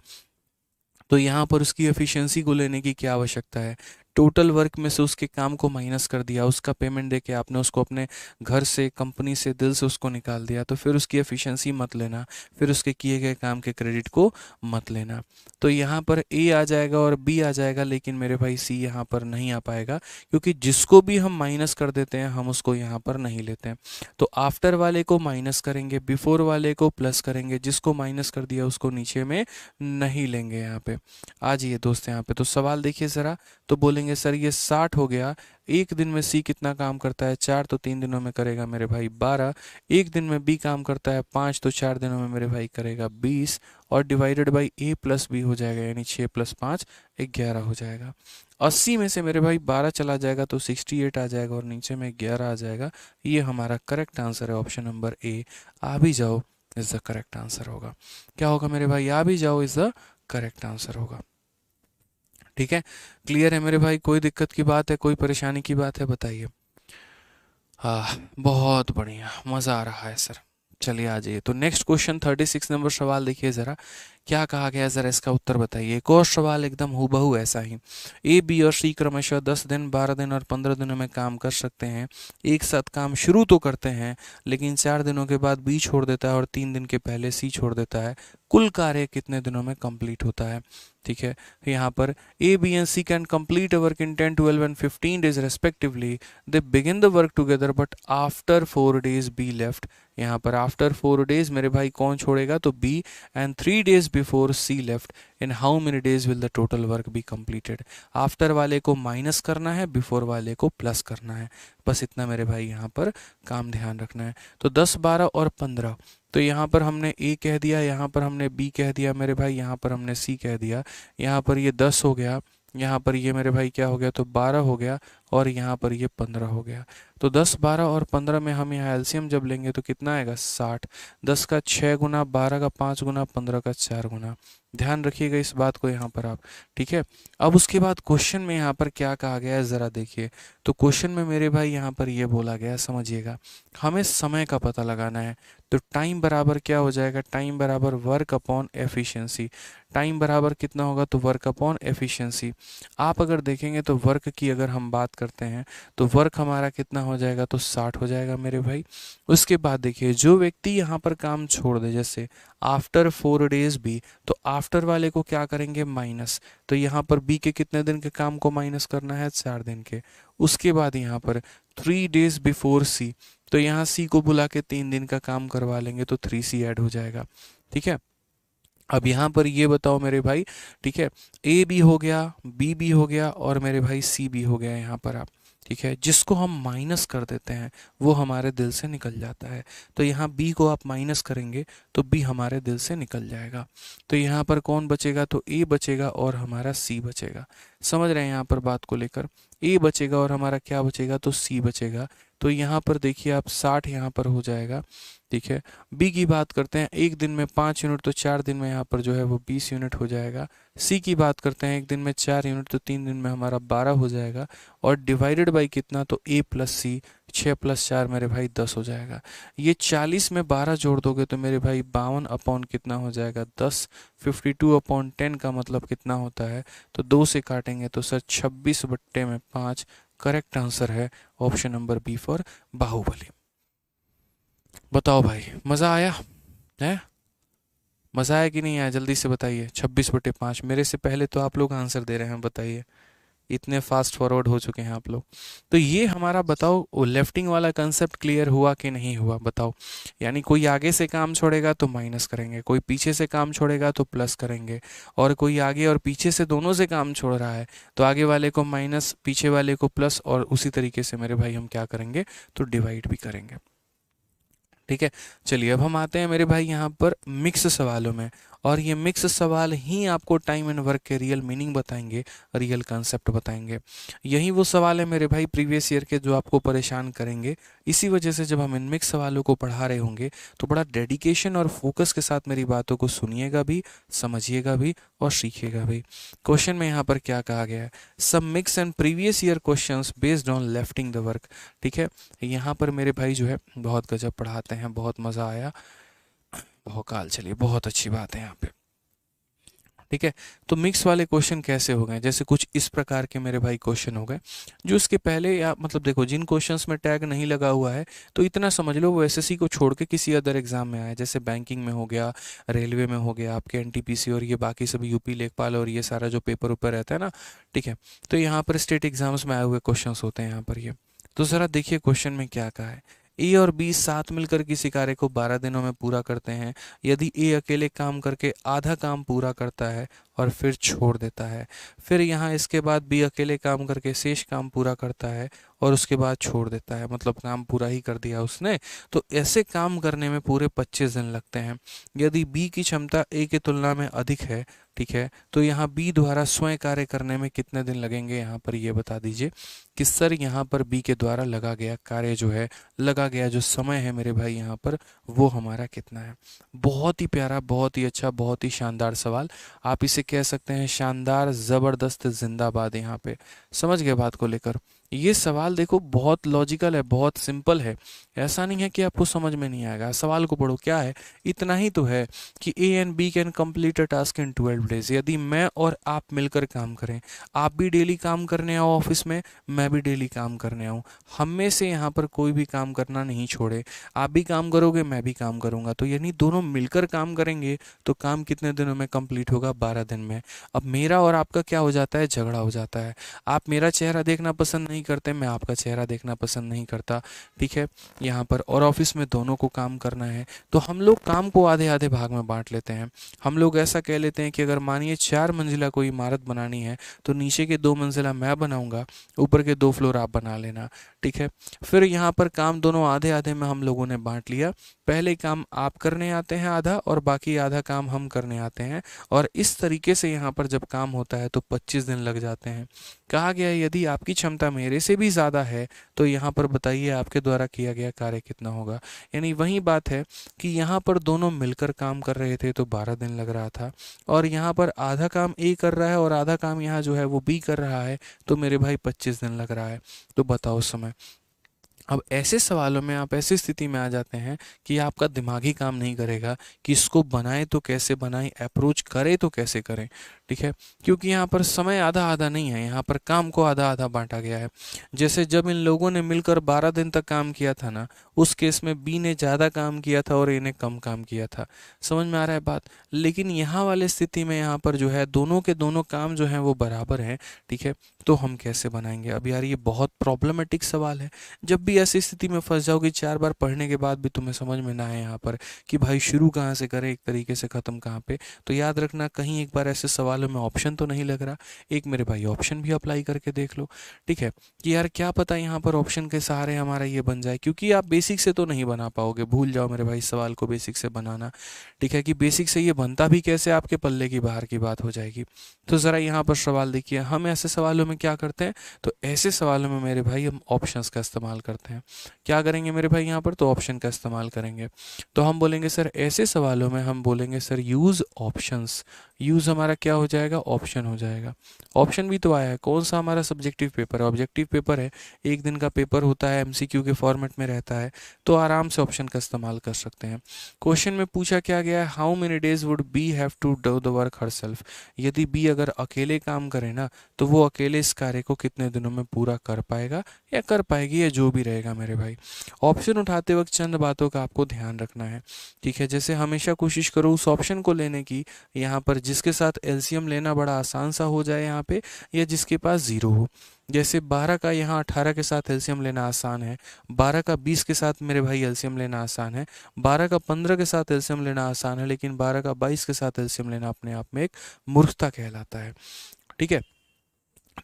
तो यहाँ पर उसकी एफिशिएंसी को लेने की क्या आवश्यकता है। टोटल वर्क में से उसके काम को माइनस कर दिया, उसका पेमेंट देके आपने उसको अपने घर से, कंपनी से, दिल से उसको निकाल दिया, तो फिर उसकी एफिशिएंसी मत लेना, फिर उसके किए गए काम के क्रेडिट को मत लेना। तो यहाँ पर ए आ जाएगा और बी आ जाएगा, लेकिन मेरे भाई सी यहाँ पर नहीं आ पाएगा, क्योंकि जिसको भी हम माइनस कर देते हैं हम उसको यहाँ पर नहीं लेते हैं। तो आफ्टर वाले को माइनस करेंगे, बिफोर वाले को प्लस करेंगे, जिसको माइनस कर दिया उसको नीचे में नहीं लेंगे। यहाँ पे आ जाइए दोस्त, यहाँ पे तो सवाल देखिए ज़रा, तो बोलेंगे बोलेंगे सर ये 60 हो गया, एक दिन में सी कितना काम करता है 4, तो 3 दिनों में करेगा मेरे भाई 12, एक दिन में बी काम करता है 5, तो 4 दिनों में मेरे भाई करेगा 20, और divided by A plus B हो जाएगा, यानी 6 + 5 11 हो जाएगा। 80 में से मेरे भाई 12 चला जाएगा तो 68 आ जाएगा, और नीचे में 11 आ जाएगा। ये हमारा करेक्ट आंसर है, ऑप्शन नंबर ए आ भी जाओ इज द करेक्ट आंसर होगा। क्या होगा मेरे भाई, आ भी जाओ इज द करेक्ट आंसर होगा। ठीक है, क्लियर है मेरे भाई, कोई दिक्कत की बात है, कोई परेशानी की बात है, बताइए। हाँ, बहुत बढ़िया, मज़ा आ रहा है सर। चलिए आ जाइए, तो नेक्स्ट क्वेश्चन 36 नंबर सवाल देखिए ज़रा, क्या कहा गया है, ज़रा इसका उत्तर बताइए। एक और सवाल एकदम हूबहू ऐसा ही, ए बी और सी क्रमशः 10 दिन 12 दिन और 15 दिनों में काम कर सकते हैं। एक साथ काम शुरू तो करते हैं, लेकिन 4 दिनों के बाद बी छोड़ देता है और 3 दिन के पहले सी छोड़ देता है। कुल कार्य कितने दिनों में कंप्लीट होता है? ठीक है, यहाँ पर A B and C can complete a work in 10 12 and 15 days respectively. They begin the work together but after 4 days B left. यहाँ पर आफ्टर 4 डेज मेरे भाई कौन छोड़ेगा, तो B, and 3 days before C left. In how many days will the total work be completed? After वाले को माइनस करना है, बिफोर वाले को प्लस करना है, बस इतना मेरे भाई यहाँ पर काम ध्यान रखना है। तो 10 12 और 15, तो यहाँ पर हमने ए कह दिया, यहाँ पर हमने बी कह दिया मेरे भाई, यहाँ पर हमने सी कह दिया। यहाँ पर ये 10 हो गया, यहाँ पर ये मेरे भाई क्या हो गया, तो 12 हो गया, और यहाँ पर ये 15 हो गया। तो 10 12 और 15 में हम यहाँ एलसीएम जब लेंगे तो कितना आएगा, 60। 10 का 6 गुना, 12 का 5 गुना, 15 का 4 गुना। ध्यान रखिएगा इस बात को यहाँ पर आप। ठीक है, अब उसके बाद क्वेश्चन में यहाँ पर क्या कहा गया है ज़रा देखिए। तो क्वेश्चन में मेरे भाई यहाँ पर ये बोला गया, समझिएगा, हमें समय का पता लगाना है। तो टाइम बराबर क्या हो जाएगा, टाइम बराबर वर्क अपॉन एफिशिएंसी। टाइम बराबर कितना होगा, तो वर्क अपॉन एफिशिएंसी। आप अगर देखेंगे तो वर्क की अगर हम बात करते हैं तो वर्क हमारा कितना हो जाएगा, तो 60 हो जाएगा मेरे भाई। उसके बाद देखिए, जो व्यक्ति यहाँ पर काम छोड़ दे, जैसे आफ्टर 4 डेज बी, तो आफ्टर वाले को क्या करेंगे, माइनस। तो यहाँ पर बी के कितने दिन के काम को माइनस करना है, 4 दिन के। उसके बाद यहाँ पर 3 डेज बिफोर सी, तो यहाँ सी को बुला के 3 दिन का काम करवा लेंगे, तो 3C ऐड हो जाएगा। ठीक है, अब यहाँ पर ये बताओ मेरे भाई, ठीक है, ए भी हो गया, बी भी हो गया, और मेरे भाई सी भी हो गया यहाँ पर आप। ठीक है, जिसको हम माइनस कर देते हैं वो हमारे दिल से निकल जाता है। तो यहाँ बी को आप माइनस करेंगे तो बी हमारे दिल से निकल जाएगा। तो यहाँ पर कौन बचेगा, तो ए बचेगा और हमारा सी बचेगा। समझ रहे हैं यहाँ पर बात को लेकर, ए बचेगा और हमारा क्या बचेगा, तो सी बचेगा। तो यहाँ पर देखिए आप 60 यहाँ पर हो जाएगा। ठीक है, बी की बात करते हैं, एक दिन में 5 यूनिट, तो 4 दिन में यहाँ पर जो है वो 20 यूनिट हो जाएगा। सी की बात करते हैं, एक दिन में 4 यूनिट, तो 3 दिन में हमारा 12 हो जाएगा, और डिवाइडेड बाई कितना, तो ए प्लस सी, 6 + 4 मेरे भाई 10 हो जाएगा। ये 40 में 12 जोड़ दोगे तो मेरे भाई 52 अपॉन कितना हो जाएगा, 10। 52/10 का मतलब कितना होता है, तो 2 से काटेंगे तो सर 26/5। करेक्ट आंसर है option number B for Baahubali. बताओ भाई, मज़ा आया है? मज़ा आया कि नहीं आया, जल्दी से बताइए। 26/5, मेरे से पहले तो आप लोग आंसर दे रहे हैं, बताइए, इतने फास्ट फॉरवर्ड हो चुके हैं आप लोग। तो ये हमारा बताओ, वो लेफ्टिंग वाला कंसेप्ट क्लियर हुआ कि नहीं हुआ, बताओ। यानी कोई आगे से काम छोड़ेगा तो माइनस करेंगे, कोई पीछे से काम छोड़ेगा तो प्लस करेंगे, और कोई आगे और पीछे से दोनों से काम छोड़ रहा है तो आगे वाले को माइनस, पीछे वाले को प्लस, और उसी तरीके से मेरे भाई हम क्या करेंगे, तो डिवाइड भी करेंगे। ठीक है, चलिए अब हम आते हैं मेरे भाई यहाँ पर मिक्स सवालों में, और ये मिक्स सवाल ही आपको टाइम एंड वर्क के रियल मीनिंग बताएंगे, रियल कंसेप्ट बताएंगे। यही वो सवाल है मेरे भाई प्रीवियस ईयर के जो आपको परेशान करेंगे। इसी वजह से जब हम इन मिक्स सवालों को पढ़ा रहे होंगे तो बड़ा डेडिकेशन और फोकस के साथ मेरी बातों को सुनिएगा भी, समझिएगा भी और सीखिएगा भी। क्वेश्चन में यहाँ पर क्या कहा गया है, some mix and previous year questions based on lefting the work. ठीक है, यहाँ पर मेरे भाई जो है बहुत गजब पढ़ाते हैं, बहुत मज़ा आया, भौकाल, चलिए बहुत अच्छी बात है यहाँ पे। ठीक है, तो मिक्स वाले क्वेश्चन कैसे हो गए, जैसे कुछ इस प्रकार के मेरे भाई क्वेश्चन हो गए जो इसके पहले, या मतलब देखो जिन क्वेश्चंस में टैग नहीं लगा हुआ है तो इतना समझ लो वो एसएससी को छोड़ के किसी अदर एग्जाम में आया, जैसे बैंकिंग में हो गया, रेलवे में हो गया, आपके एनटीपीसी और ये बाकी सभी यूपी लेखपाल और ये सारा जो पेपर ऊपर रहता है ना। ठीक है, तो यहाँ पर स्टेट एग्जाम्स में आए हुए क्वेश्चन होते हैं यहाँ पर ये। तो ज़रा देखिए क्वेश्चन में क्या कहा है, ए और बी साथ मिलकर किसी कार्य को 12 दिनों में पूरा करते हैं। यदि ए अकेले काम करके आधा काम पूरा करता है और फिर छोड़ देता है। फिर यहाँ इसके बाद बी अकेले काम करके शेष काम पूरा करता है और उसके बाद छोड़ देता है, मतलब काम पूरा ही कर दिया उसने। तो ऐसे काम करने में पूरे 25 दिन लगते हैं। यदि बी की क्षमता ए की तुलना में अधिक है, ठीक है, तो यहाँ बी द्वारा स्वयं कार्य करने में कितने दिन लगेंगे, यहाँ पर ये बता दीजिए कि सर यहाँ पर बी के द्वारा लगा गया कार्य जो है, लगा गया जो समय है मेरे भाई यहाँ पर, वो हमारा कितना है। बहुत ही प्यारा, बहुत ही अच्छा, बहुत ही शानदार सवाल। आप इसे कह सकते हैं शानदार, ज़बरदस्त, जिंदाबाद। यहाँ पे समझ गए बात को लेकर। ये सवाल देखो बहुत लॉजिकल है, बहुत सिंपल है। ऐसा नहीं है कि आपको समझ में नहीं आएगा। सवाल को पढ़ो, क्या है, इतना ही तो है कि A and B can complete a task in 12 days. यदि मैं और आप मिलकर काम करें, आप भी डेली काम करने आओ ऑफिस में, मैं भी डेली काम करने आऊँ, हम में से यहाँ पर कोई भी काम करना नहीं छोड़े, आप भी काम करोगे, मैं भी काम करूँगा, तो यानी दोनों मिलकर काम करेंगे तो काम कितने दिनों में कंप्लीट होगा, 12 दिन में। अब मेरा और आपका क्या हो जाता है, झगड़ा हो जाता है। आप मेरा चेहरा देखना पसंद नहीं करते, मैं आपका चेहरा देखना पसंद नहीं करता, ठीक है, यहाँ पर। और ऑफिस में दोनों को काम करना है, तो हम लोग काम को आधे आधे भाग में बांट लेते हैं। हम लोग ऐसा कह लेते हैं कि अगर मानिए 4 मंजिला कोई इमारत बनानी है, तो नीचे के 2 मंजिला मैं बनाऊंगा, ऊपर के 2 फ्लोर आप बना लेना, ठीक है। फिर यहाँ पर काम दोनों आधे आधे में हम लोगों ने बांट लिया। पहले काम आप करने आते हैं आधा, और बाकी आधा काम हम करने आते हैं। और इस तरीके से यहाँ पर जब काम होता है तो 25 दिन लग जाते हैं। कहा गया है यदि आपकी क्षमता मेरे से भी ज़्यादा है, तो यहाँ पर बताइए आपके द्वारा किया गया कार्य कितना होगा। यानी वही बात है कि यहाँ पर दोनों मिलकर काम कर रहे थे तो 12 दिन लग रहा था, और यहाँ पर आधा काम ए कर रहा है और आधा काम यहाँ जो है वो बी कर रहा है, तो मेरे भाई 25 दिन लग रहा है। तो बताओ समय। अब ऐसे सवालों में आप ऐसी स्थिति में आ जाते हैं कि आपका दिमाग ही काम नहीं करेगा कि इसको बनाए तो कैसे बनाएं, अप्रोच करें तो कैसे करें, ठीक है। क्योंकि यहाँ पर समय आधा आधा नहीं है, यहाँ पर काम को आधा आधा बांटा गया है। जैसे जब इन लोगों ने मिलकर 12 दिन तक काम किया था ना, उस केस में बी ने ज़्यादा काम किया था और ए ने कम काम किया था। समझ में आ रहा है बात। लेकिन यहाँ वाली स्थिति में यहाँ पर जो है दोनों के दोनों काम जो हैं वो बराबर हैं, ठीक है। तो हम कैसे बनाएंगे। अब यार ये बहुत प्रॉब्लमेटिक सवाल है। जब भी ऐसी स्थिति में फंस जाओगे 4 बार पढ़ने के बाद भी तुम्हें समझ में ना आए यहाँ पर कि भाई शुरू कहाँ से करें, एक तरीके से ख़त्म कहाँ पे, तो याद रखना कहीं एक बार ऐसे सवालों में ऑप्शन तो नहीं लग रहा। एक मेरे भाई ऑप्शन भी अप्लाई करके देख लो, ठीक है, कि यार क्या पता यहाँ पर ऑप्शन के सहारे हमारा ये बन जाए। क्योंकि आप बेसिक से तो नहीं बना पाओगे, भूल जाओ मेरे भाई सवाल को बेसिक से बनाना, ठीक है, कि बेसिक से ये बनता भी कैसे, आपके पल्ले की बाहर की बात हो जाएगी। तो ज़रा यहाँ पर सवाल देखिए, हम ऐसे सवालों में क्या करते हैं, तो ऐसे सवालों में मेरे भाई हम ऑप्शंस का इस्तेमाल करते हैं। क्या करेंगे मेरे भाई यहाँ पर, तो ऑप्शन का इस्तेमाल करेंगे। तो हम बोलेंगे सर ऐसे सवालों में हम बोलेंगे सर यूज़ ऑप्शंस। यूज़ हमारा क्या हो जाएगा, ऑप्शन हो जाएगा। ऑप्शन भी तो आया है, कौन सा हमारा सब्जेक्टिव पेपर है, ऑब्जेक्टिव पेपर है, एक दिन का पेपर होता है, एमसीक्यू के फॉर्मेट में रहता है, तो आराम से ऑप्शन का इस्तेमाल कर सकते हैं। क्वेश्चन में पूछा क्या गया है, how many days would be have to do the work herself. यदि बी अगर अकेले काम करे ना, तो वो अकेले इस कार्य को कितने दिनों में पूरा कर पाएगा या कर पाएगी, या जो भी रहेगा मेरे भाई। ऑप्शन उठाते वक्त चंद बातों का आपको ध्यान रखना है, ठीक है। जैसे हमेशा कोशिश करो उस ऑप्शन को लेने की यहाँ पर जिसके साथ एलसीएम लेना बड़ा आसान सा हो जाए यहाँ पे, या जिसके पास ज़ीरो हो। जैसे 12 का यहाँ 18 के साथ एलसीएम लेना आसान है, 12 का 20 के साथ मेरे भाई एलसीएम लेना आसान है, 12 का 15 के साथ एलसीएम लेना आसान है, लेकिन 12 का 22 के साथ एलसीएम लेना अपने आप में एक मूर्खता कहलाता है, ठीक है।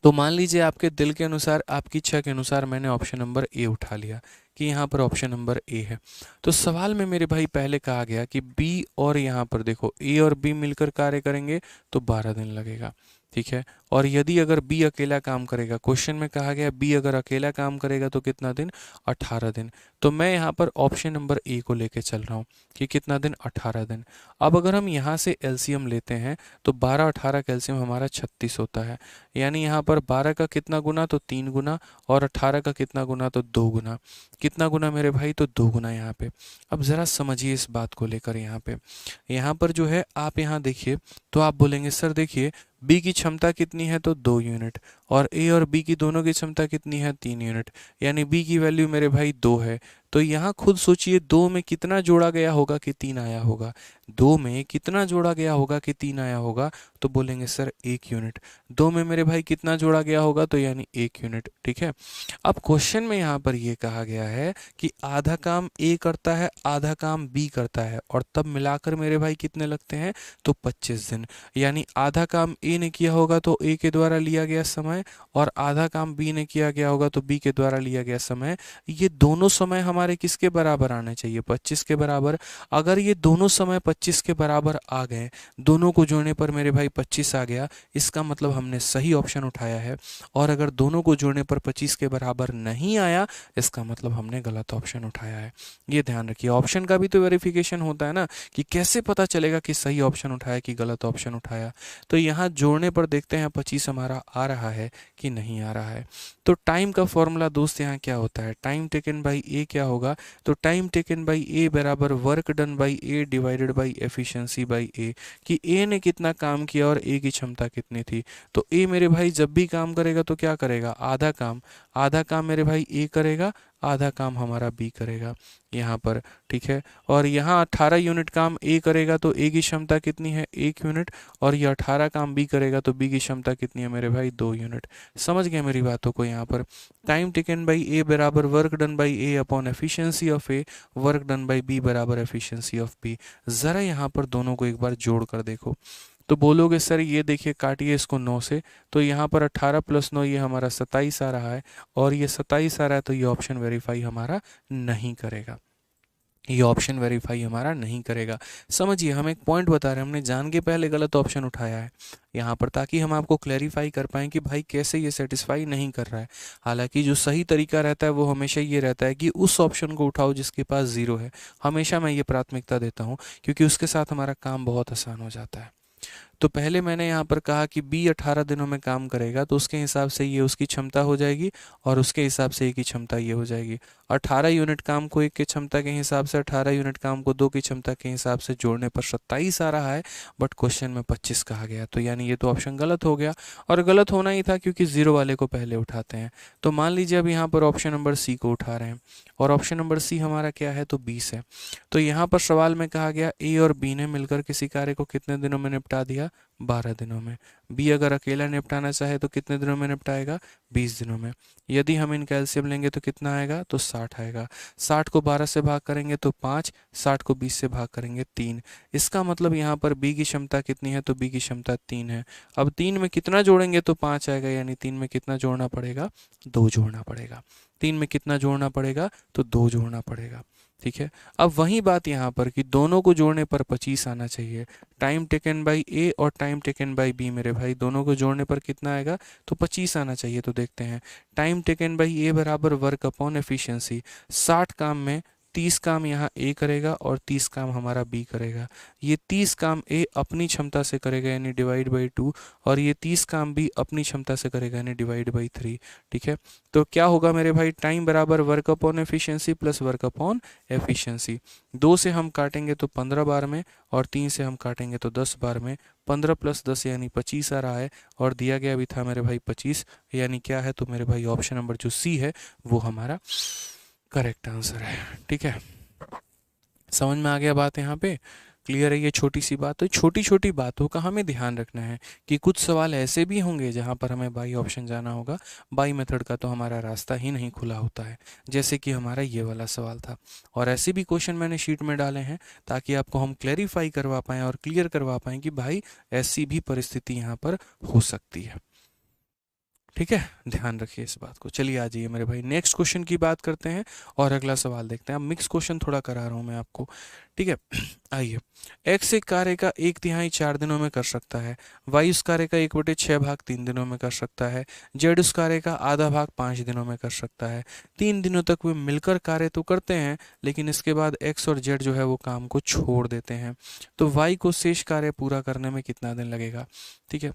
तो मान लीजिए आपके दिल के अनुसार, आपकी इच्छा के अनुसार मैंने ऑप्शन नंबर ए उठा लिया कि यहाँ पर ऑप्शन नंबर ए है। तो सवाल में मेरे भाई पहले कहा गया कि बी और यहाँ पर देखो ए और बी मिलकर कार्य करेंगे तो 12 दिन लगेगा, ठीक है। और यदि अगर बी अकेला काम करेगा, क्वेश्चन में कहा गया बी अगर अकेला काम करेगा तो कितना दिन, 18 दिन। तो मैं यहाँ पर ऑप्शन नंबर ए को लेके चल रहा हूँ कि कितना दिन, 18 दिन। अब अगर हम यहाँ से एलसीएम लेते हैं तो 12 18 का एलसीएम हमारा 36 होता है। यानी यहाँ पर 12 का कितना गुना, तो 3 गुना, और 18 का कितना गुना, तो 2 गुना। कितना गुना मेरे भाई, तो 2 गुना यहाँ पे। अब ज़रा समझिए इस बात को लेकर, यहाँ पर जो है आप यहाँ देखिए, तो आप बोलेंगे सर देखिए बी की क्षमता कितनी है, तो 2 यूनिट, और ए और बी की दोनों की क्षमता कितनी है, 3 यूनिट। यानी बी की वैल्यू मेरे भाई 2 है, तो यहाँ खुद सोचिए 2 में कितना जोड़ा गया होगा कि 3 आया होगा, 2 में कितना जोड़ा गया होगा कि 3 आया होगा, तो बोलेंगे सर 1 यूनिट। 2 में मेरे भाई कितना जोड़ा गया होगा, तो यानी 1 यूनिट। ठीक है, अब क्वेश्चन में यहाँ पर ये कहा गया है कि आधा काम ए करता है, आधा काम बी करता है, और तब मिलाकर मेरे भाई कितने लगते हैं, तो 25 दिन। यानी आधा काम ए ने किया होगा तो ए के द्वारा लिया गया समय, और आधा काम बी ने किया गया होगा तो बी के द्वारा लिया गया समय। ये दोनों समय हमारे किसके बराबर आने चाहिए, 25 के बराबर। अगर ये दोनों समय 25 के बराबर आ गए, दोनों को जोड़ने पर मेरे भाई 25 आ गया, इसका मतलब हमने सही ऑप्शन उठाया है। और अगर दोनों को जोड़ने पर 25 के बराबर नहीं आया, इसका मतलब हमने गलत ऑप्शन उठाया है। ये ध्यान रखिए, ऑप्शन का भी तो वेरिफिकेशन होता है ना, कि कैसे पता चलेगा कि सही ऑप्शन उठाया कि गलत ऑप्शन उठाया। तो यहाँ जोड़ने पर देखते हैं 25 हमारा आ रहा है कि नहीं आ रहा है। तो टाइम का फॉर्मूला दोस्त यहाँ क्या होता है, टाइम टेकन बाई ए क्या होगा, तो टाइम टेकन बाई ए बराबर work done by A divided by efficiency by A, कि ए ने कितना काम किया और ए की क्षमता कितनी थी। तो ए मेरे भाई जब भी काम करेगा तो क्या करेगा, आधा काम मेरे भाई ए करेगा, आधा काम हमारा बी करेगा यहाँ पर। ठीक है, और यहाँ 18 यूनिट काम ए करेगा तो ए की क्षमता कितनी है, 1 यूनिट, और ये 18 काम बी करेगा तो बी की क्षमता कितनी है मेरे भाई, 2 यूनिट। समझ गए मेरी बातों को। यहाँ पर टाइम टेकन बाई ए बराबर work done by A upon efficiency of A, work done by B बराबर एफिशिएंसी ऑफ बी। ज़रा यहाँ पर दोनों को एक बार जोड़ कर देखो, तो बोलोगे सर ये देखिए काटिए इसको 9 से, तो यहाँ पर 18 + 9 ये हमारा 27 आ रहा है, और ये 27 आ रहा है, तो ये ऑप्शन वेरीफाई हमारा नहीं करेगा, ये ऑप्शन वेरीफाई हमारा नहीं करेगा। समझिए, हम एक पॉइंट बता रहे हैं, हमने जान के पहले गलत ऑप्शन उठाया है यहाँ पर, ताकि हम आपको क्लैरिफाई कर पाएँ कि भाई कैसे ये सेटिस्फाई नहीं कर रहा है। हालांकि जो सही तरीका रहता है वो हमेशा ये रहता है कि उस ऑप्शन को उठाओ जिसके पास 0 है। हमेशा मैं ये प्राथमिकता देता हूँ, क्योंकि उसके साथ हमारा काम बहुत आसान हो जाता है। तो पहले मैंने यहाँ पर कहा कि बी 18 दिनों में काम करेगा, तो उसके हिसाब से ये उसकी क्षमता हो जाएगी, और उसके हिसाब से ए की क्षमता ये हो जाएगी। 18 यूनिट काम को 1 की क्षमता के हिसाब से, 18 यूनिट काम को 2 की क्षमता के हिसाब से जोड़ने पर 27 आ रहा है, बट क्वेश्चन में 25 कहा गया, तो यानी ये तो ऑप्शन गलत हो गया। और गलत होना ही था, क्योंकि 0 वाले को पहले उठाते हैं। तो मान लीजिए अब यहाँ पर ऑप्शन नंबर सी को उठा रहे हैं, और ऑप्शन नंबर सी हमारा क्या है, तो 20 है। तो यहाँ पर सवाल में कहा गया ए और बी ने मिलकर किसी कार्य को कितने दिनों में निपटा दिया, 12 दिनों में। बी अगर अकेला निपटाना चाहे तो कितने दिनों में निपटाएगा, 20 दिनों में। यदि हम इन कैल्शियम लेंगे तो कितना आएगा, तो 60 आएगा। 60 को 12 से भाग करेंगे तो 5, 60 को 20 से भाग करेंगे 3। इसका मतलब यहाँ पर बी की क्षमता कितनी है, तो बी की क्षमता 3 है। अब 3 में कितना जोड़ेंगे तो 5 आएगा, यानी 3 में कितना जोड़ना पड़ेगा, 2 जोड़ना पड़ेगा। 3 में कितना जोड़ना पड़ेगा, तो 2 जोड़ना पड़ेगा। ठीक है, अब वही बात यहाँ पर कि दोनों को जोड़ने पर 25 आना चाहिए। टाइम टेकन बाई ए और टाइम टेकन बाई बी मेरे भाई दोनों को जोड़ने पर कितना आएगा, तो 25 आना चाहिए। तो देखते हैं, टाइम टेकन बाई ए बराबर वर्क अपॉन एफिशिएंसी। 60 काम में 30 काम यहाँ ए करेगा और 30 काम हमारा बी करेगा। ये 30 काम ए अपनी क्षमता से करेगा, यानी डिवाइड बाई 2, और ये 30 काम बी अपनी क्षमता से करेगा, यानी डिवाइड बाई 3। ठीक है, तो क्या होगा मेरे भाई, टाइम बराबर work upon efficiency plus work upon efficiency. 2 से हम काटेंगे तो 15 बार में, और 3 से हम काटेंगे तो 10 बार में। 15 + 10 यानी 25 आ रहा है, और दिया गया भी था मेरे भाई 25, यानी क्या है, तो मेरे भाई ऑप्शन नंबर जो सी है वो हमारा करेक्ट आंसर है। ठीक है, समझ में आ गया बात यहाँ पे, क्लियर है ये छोटी सी बात। तो छोटी छोटी बातों का हमें ध्यान रखना है कि कुछ सवाल ऐसे भी होंगे जहाँ पर हमें बाई ऑप्शन जाना होगा, बाई मेथड का तो हमारा रास्ता ही नहीं खुला होता है, जैसे कि हमारा ये वाला सवाल था। और ऐसे भी क्वेश्चन मैंने शीट में डाले हैं ताकि आपको हम क्लैरिफाई करवा पाएँ और क्लियर करवा पाएँ कि भाई ऐसी भी परिस्थिति यहाँ पर हो सकती है। ठीक है, ध्यान रखिए इस बात को। चलिए आ जाइए मेरे भाई, नेक्स्ट क्वेश्चन की बात करते हैं और अगला सवाल देखते हैं। अब मिक्स क्वेश्चन थोड़ा करा रहा हूँ मैं आपको। ठीक है, आइए। एक्स एक कार्य का 1/3 4 दिनों में कर सकता है, वाई उस कार्य का 1/6 भाग 3 दिनों में कर सकता है, जेड उस कार्य का आधा भाग 5 दिनों में कर सकता है। 3 दिनों तक वे मिलकर कार्य तो करते हैं, लेकिन इसके बाद एक्स और जेड जो है वो काम को छोड़ देते हैं। तो वाई को शेष कार्य पूरा करने में कितना दिन लगेगा। ठीक है,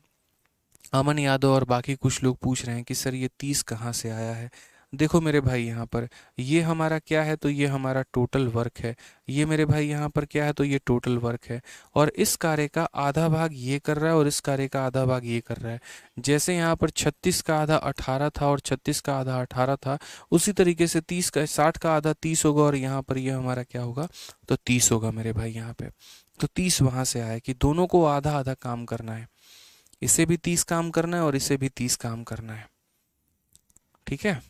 अमन यादव और बाकी कुछ लोग पूछ रहे हैं कि सर ये 30 कहाँ से आया है। देखो मेरे भाई यहाँ पर ये हमारा क्या है, तो ये हमारा टोटल वर्क है। ये मेरे भाई यहाँ पर क्या है, तो ये टोटल वर्क है। और इस कार्य का आधा भाग ये कर रहा है और इस कार्य का आधा भाग ये कर रहा है। जैसे यहाँ पर 36 का आधा 18 था और 36 का आधा 18 था, उसी तरीके से 60 का आधा 30 होगा और यहाँ पर ये हमारा क्या होगा, तो 30 होगा मेरे भाई यहाँ पे। तो 30 वहाँ से आया कि दोनों को आधा आधा काम करना है। इसे भी 30 काम करना है और इसे भी 30 काम करना है। ठीक है,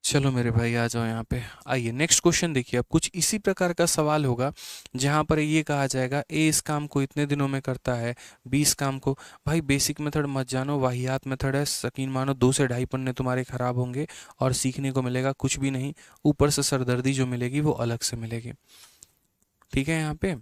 चलो मेरे भाई आ जाओ यहाँ पे। आइए नेक्स्ट क्वेश्चन देखिए। अब कुछ इसी प्रकार का सवाल होगा जहाँ पर ये कहा जाएगा ए इस काम को इतने दिनों में करता है, बी इस काम को। भाई बेसिक मेथड मत जानो, वाहियात मेथड है। यकीन मानो 2 से ढाई पन्ने तुम्हारे खराब होंगे और सीखने को मिलेगा कुछ भी नहीं, ऊपर से सरदर्दी जो मिलेगी वो अलग से मिलेगी। ठीक है यहाँ पे,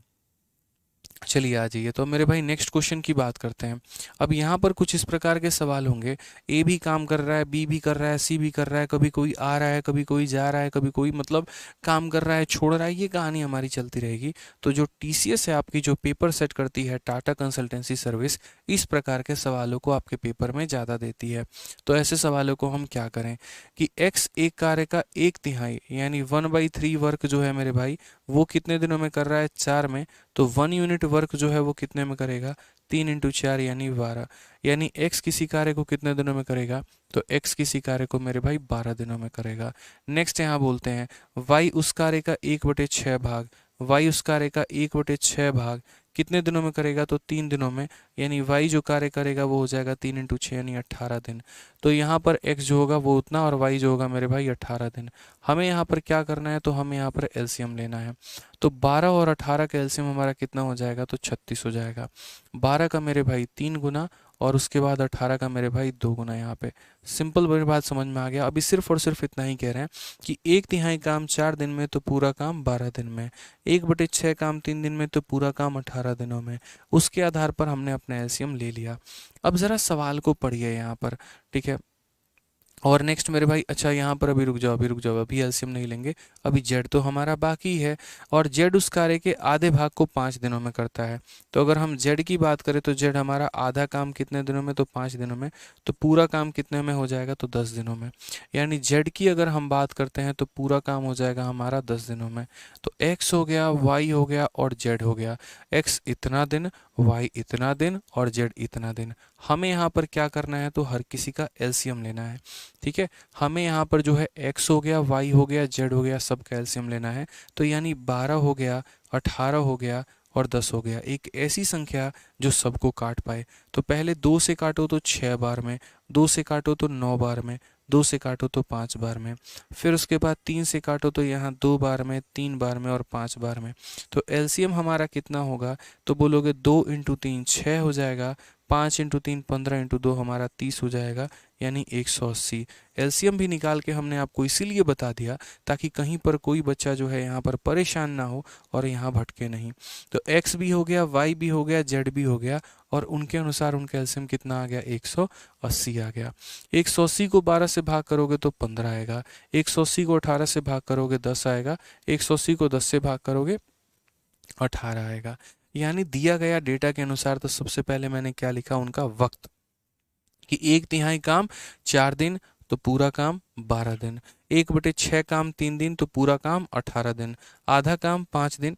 चलिए आ जाइए। तो मेरे भाई नेक्स्ट क्वेश्चन की बात करते हैं। अब यहाँ पर कुछ इस प्रकार के सवाल होंगे, ए भी काम कर रहा है, बी भी कर रहा है, सी भी कर रहा है, कभी कोई आ रहा है, कभी कोई जा रहा है, कभी कोई मतलब काम कर रहा है छोड़ रहा है, ये कहानी हमारी चलती रहेगी। तो जो टीसीएस है आपकी, जो पेपर सेट करती है, टाटा कंसल्टेंसी सर्विस, इस प्रकार के सवालों को आपके पेपर में ज़्यादा देती है। तो ऐसे सवालों को हम क्या करें कि एक्स एक कार्य का 1/3 यानी 1/3 वर्क जो है मेरे भाई, वो कितने दिनों में कर रहा है, 4 में। तो 1 यूनिट वर्क जो है वो कितने में करेगा, 3 इंटू 4 यानी 12। यानी x किसी कार्य को कितने दिनों में करेगा, तो x किसी कार्य को मेरे भाई 12 दिनों में करेगा। नेक्स्ट यहाँ बोलते हैं y उस कार्य का 1/6 भाग, y उस कार्य का 1/6 भाग कितने दिनों में करेगा, तो 3 दिनों में। यानी y जो कार्य करेगा वो हो जाएगा 3 इंटू 6 यानी 18 दिन। तो यहाँ पर x जो होगा वो उतना और y जो होगा मेरे भाई 18 दिन। हमें यहाँ पर क्या करना है, तो हमें यहाँ पर एलसीएम लेना है। तो 12 और 18 का एलसीएम हमारा कितना हो जाएगा, तो 36 हो जाएगा। 12 का मेरे भाई 3 गुना और उसके बाद 18 का मेरे भाई 2 गुना। यहाँ पे सिंपल मेरी बात समझ में आ गया। अभी सिर्फ और सिर्फ इतना ही कह रहे हैं कि 1/3 काम 4 दिन में तो पूरा काम 12 दिन में, 1/6 काम 3 दिन में तो पूरा काम 18 दिनों में। उसके आधार पर हमने अपना एलसीएम ले लिया। अब ज़रा सवाल को पढ़िए यहाँ पर, ठीक है। और नेक्स्ट मेरे भाई, अच्छा यहाँ पर अभी रुक जाओ, अभी रुक जाओ, अभी एलसीएम नहीं लेंगे। अभी जेड तो हमारा बाकी है और जेड उस कार्य के आधे भाग को 5 दिनों में करता है। तो अगर हम जेड की बात करें तो जेड हमारा आधा काम कितने दिनों में, तो 5 दिनों में। तो पूरा काम कितने में हो जाएगा, तो 10 दिनों में। यानी जेड की अगर हम बात करते हैं तो पूरा काम हो जाएगा हमारा 10 दिनों में। तो एक्स हो गया, वाई हो गया और जेड हो गया। एक्स इतना दिन, वाई इतना दिन और जेड इतना दिन। हमें यहाँ पर क्या करना है, तो हर किसी का एलसीएम लेना है। ठीक है, हमें यहाँ पर जो है x हो गया, y हो गया, z हो गया, सब कैल्शियम लेना है। तो यानी 12 हो गया, 18 हो गया और 10 हो गया। एक ऐसी संख्या जो सबको काट पाए। तो पहले 2 से काटो तो 6 बार में, 2 से काटो तो 9 बार में, 2 से काटो तो 5 बार में। फिर उसके बाद 3 से काटो तो यहाँ 2 बार में, 3 बार में और 5 बार में। तो एलसीएम हमारा कितना होगा, तो बोलोगे 2 इंटू 3 6 हो जाएगा, 5 इंटू 3 15 इंटू 2 हमारा 30 हो जाएगा यानी 180। एलसीएम भी निकाल के हमने आपको इसीलिए बता दिया ताकि कहीं पर कोई बच्चा जो है यहाँ पर परेशान ना हो और यहाँ भटके नहीं। तो x भी हो गया, y भी हो गया, z भी हो गया और उनके अनुसार उनका एलसीएम कितना आ गया, 180 आ गया। 180 को 12 से भाग करोगे तो 15 आएगा, 180 को 18 से भाग करोगे 10 आएगा, 180 को 10 से भाग करोगे 18 आएगा। यानी दिया गया डेटा के अनुसार तो सबसे पहले मैंने क्या लिखा, उनका वक्त, कि 1/3 काम 4 दिन तो पूरा काम 12 दिन, 1/6 काम 3 दिन तो पूरा काम 18 दिन, आधा काम 5 दिन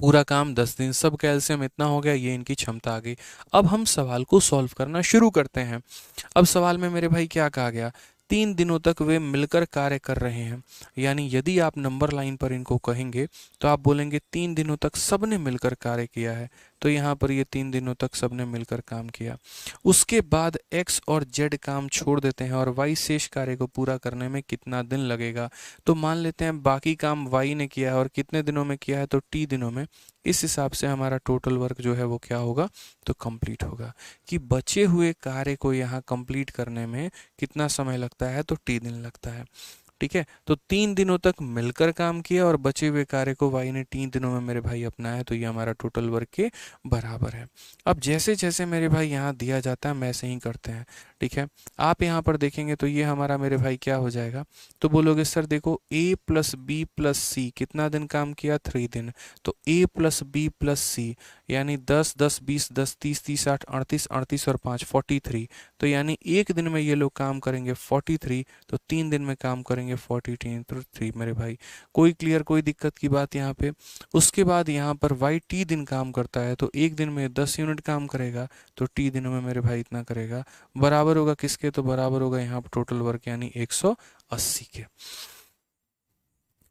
पूरा काम 10 दिन। सब कैल्शियम इतना हो गया, ये इनकी क्षमता आ गई। अब हम सवाल को सॉल्व करना शुरू करते हैं। अब सवाल में मेरे भाई क्या कहा गया, 3 दिनों तक वे मिलकर कार्य कर रहे हैं। यानी यदि आप नंबर लाइन पर इनको कहेंगे तो आप बोलेंगे 3 दिनों तक सबने मिलकर कार्य किया है। तो यहाँ पर ये 3 दिनों तक सबने मिलकर काम किया। उसके बाद x और z काम छोड़ देते हैं और y शेष कार्य को पूरा करने में कितना दिन लगेगा। तो मान लेते हैं बाकी काम y ने किया है और कितने दिनों में किया है, तो t दिनों में। इस हिसाब से हमारा टोटल वर्क जो है वो क्या होगा, तो कंप्लीट होगा। कि बचे हुए कार्य को यहाँ कंप्लीट करने में कितना समय लगता है, तो t दिन लगता है। ठीक है, तो 3 दिनों तक मिलकर काम किया और बचे हुए कार्य को वाई ने 3 दिनों में मेरे भाई अपनाया। तो ये हमारा टोटल वर्क के बराबर है। अब जैसे जैसे मेरे भाई यहाँ दिया जाता है वैसे ही करते हैं। ठीक है। आप यहाँ पर देखेंगे तो ये हमारा मेरे भाई क्या हो जाएगा, तो बोलोगे सर देखो a प्लस बी प्लस सी कितना दिन काम किया, 3 दिन। तो a प्लस बी प्लस सी यानी 10 10 20 10 30 30 60 38 38 और 5 43। तो यानी एक दिन में ये लोग काम करेंगे 43, तो 3 दिन में काम करेंगे 43 तो 3 मेरे भाई। कोई क्लियर, कोई दिक्कत की बात यहाँ पे। उसके बाद यहाँ पर वाई टी दिन काम करता है, तो एक दिन में 10 यूनिट काम करेगा, तो टी दिनों में मेरे भाई इतना करेगा। बराबर होगा किसके, तो बराबर होगा यहाँ पर टोटल वर्क यानी 180 के।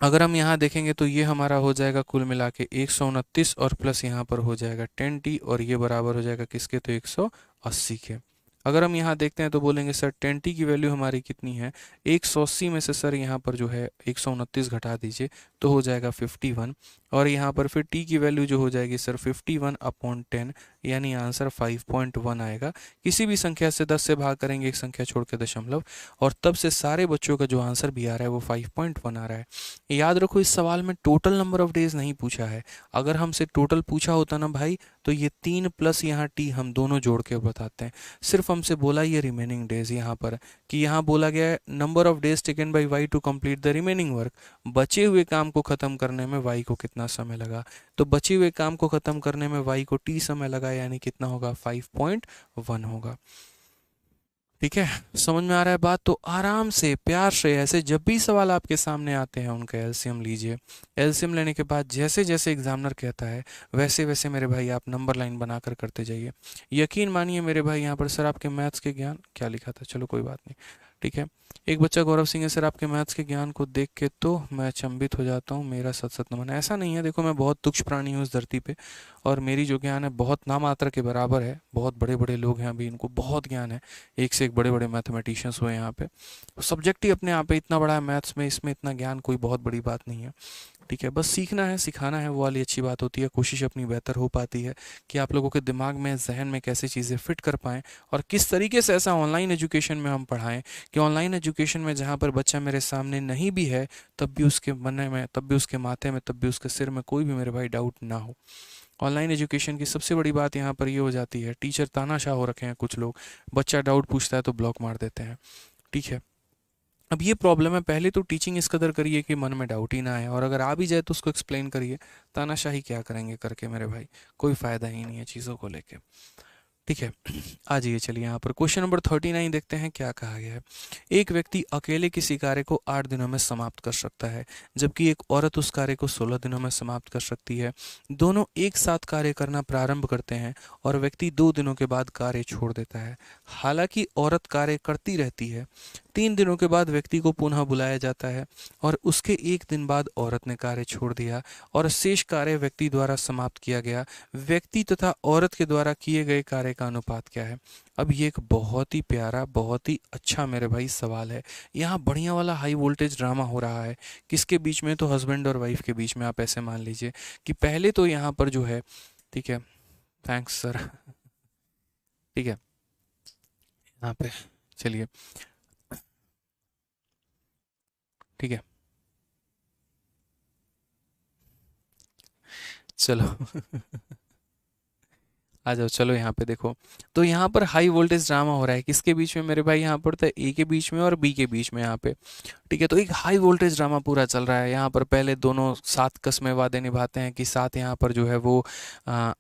अगर हम यहाँ देखेंगे तो ये हमारा हो जाएगा कुल मिला के 129 और प्लस यहाँ पर हो जाएगा 10t और ये बराबर हो जाएगा किसके, तो 180 के। अगर हम यहाँ देखते हैं तो बोलेंगे सर 10t की वैल्यू हमारी कितनी है, 180 में से सर यहाँ पर जो है 129 घटा दीजिए तो हो जाएगा 51, और यहाँ पर फिर t की वैल्यू जो हो जाएगी सर 51/10 यानी आंसर 5.1 आएगा। किसी भी संख्या से 10 से भाग करेंगे एक संख्या छोड़ के दशमलव, और तब से सारे बच्चों का जो आंसर भी आ रहा है वो 5.1 आ रहा है। याद रखो इस सवाल में टोटल नंबर ऑफ डेज नहीं पूछा है। अगर हमसे टोटल पूछा होता ना भाई तो ये 3 प्लस यहाँ टी हम दोनों जोड़ के बताते हैं। सिर्फ हमसे बोला ये रिमेनिंग डेज यहाँ पर, कि यहाँ बोला गया है number of days taken by Y to complete the remaining work. बचे हुए काम को खत्म करने में वाई को कितना समय लगा, तो बचे हुए काम को खत्म करने में वाई को टी समय लगा यानी कितना होगा, 5.1 होगा। ठीक है, समझ में आ रहा है बात। तो आराम से प्यार से ऐसे जब भी सवाल आपके सामने आते हैं उनका एलसीएम लीजिए। एलसीएम लेने के बाद जैसे जैसे एग्जामिनर कहता है वैसे वैसे मेरे भाई आप नंबर लाइन बनाकर करते जाइए। यकीन मानिए मेरे भाई, यहाँ पर सर आपके मैथ्स के ज्ञान क्या लिखा था, चलो कोई बात नहीं, ठीक है। एक बच्चा गौरव सिंह है, सर आपके मैथ्स के ज्ञान को देख के तो मैं अचंभित हो जाता हूँ, मेरा सत सत नमन। ऐसा नहीं है, देखो मैं बहुत तुच्छ प्राणी हूँ इस धरती पे, और मेरी जो ज्ञान है बहुत नामात्र के बराबर है। बहुत बड़े बड़े लोग हैं अभी, इनको बहुत ज्ञान है, एक से एक बड़े बड़े मैथमेटिशियंस हुए यहाँ पे। सब्जेक्ट ही अपने आप पे इतना बड़ा है मैथ्स में, इसमें इतना ज्ञान कोई बहुत बड़ी बात नहीं है। ठीक है, बस सीखना है सिखाना है, वो वाली अच्छी बात होती है। कोशिश अपनी बेहतर हो पाती है कि आप लोगों के दिमाग में जहन में कैसे चीज़ें फिट कर पाएँ, और किस तरीके से ऐसा ऑनलाइन एजुकेशन में हम पढ़ाएं कि ऑनलाइन एजुकेशन में जहाँ पर बच्चा मेरे सामने नहीं भी है तब भी उसके मन में, तब भी उसके माथे में, तब भी उसके सिर में कोई भी मेरे भाई डाउट ना हो। ऑनलाइन एजुकेशन की सबसे बड़ी बात यहाँ पर ये हो जाती है, टीचर तानाशाह हो रखे हैं कुछ लोग, बच्चा डाउट पूछता है तो ब्लॉक मार देते हैं। ठीक है, अब ये प्रॉब्लम है। पहले तो टीचिंग इस कदर करिए कि मन में डाउट ही ना आए, और अगर आ भी जाए तो उसको एक्सप्लेन करिए। तानाशाही क्या करेंगे करके मेरे भाई, कोई फ़ायदा ही नहीं है चीज़ों को लेके। ठीक है, आ जाइए चलिए यहाँ पर क्वेश्चन नंबर 39 देखते हैं क्या कहा गया है। एक व्यक्ति अकेले किसी कार्य को 8 दिनों में समाप्त कर सकता है, जबकि एक औरत उस कार्य को 16 दिनों में समाप्त कर सकती है। दोनों एक साथ कार्य करना प्रारंभ करते हैं और व्यक्ति 2 दिनों के बाद कार्य छोड़ देता है। हालांकि औरत कार्य करती रहती है। 3 दिनों के बाद व्यक्ति को पुनः बुलाया जाता है और उसके 1 दिन बाद औरत ने कार्य छोड़ दिया और शेष कार्य व्यक्ति द्वारा समाप्त किया गया। व्यक्ति तथा औरत के द्वारा किए गए कार्य का अनुपात क्या है। अब ये एक बहुत ही प्यारा, बहुत ही अच्छा मेरे भाई सवाल है। यहाँ बढ़िया वाला हाई वोल्टेज ड्रामा हो रहा है। किसके बीच में, तो हस्बैंड और वाइफ के बीच में। आप ऐसे मान लीजिए कि पहले तो यहाँ पर जो है, ठीक है, थैंक्स सर, ठीक है, यहाँ पे चलिए, ठीक है, चलो आ जाओ, चलो यहाँ पे देखो। तो यहाँ पर हाई वोल्टेज ड्रामा हो रहा है किसके बीच में मेरे भाई, यहाँ पर तो ए के बीच में और बी के बीच में यहाँ पे। ठीक है, तो एक हाई वोल्टेज ड्रामा पूरा चल रहा है यहाँ पर। पहले दोनों सात कसमें वादे निभाते हैं कि साथ यहाँ पर जो है वो आ,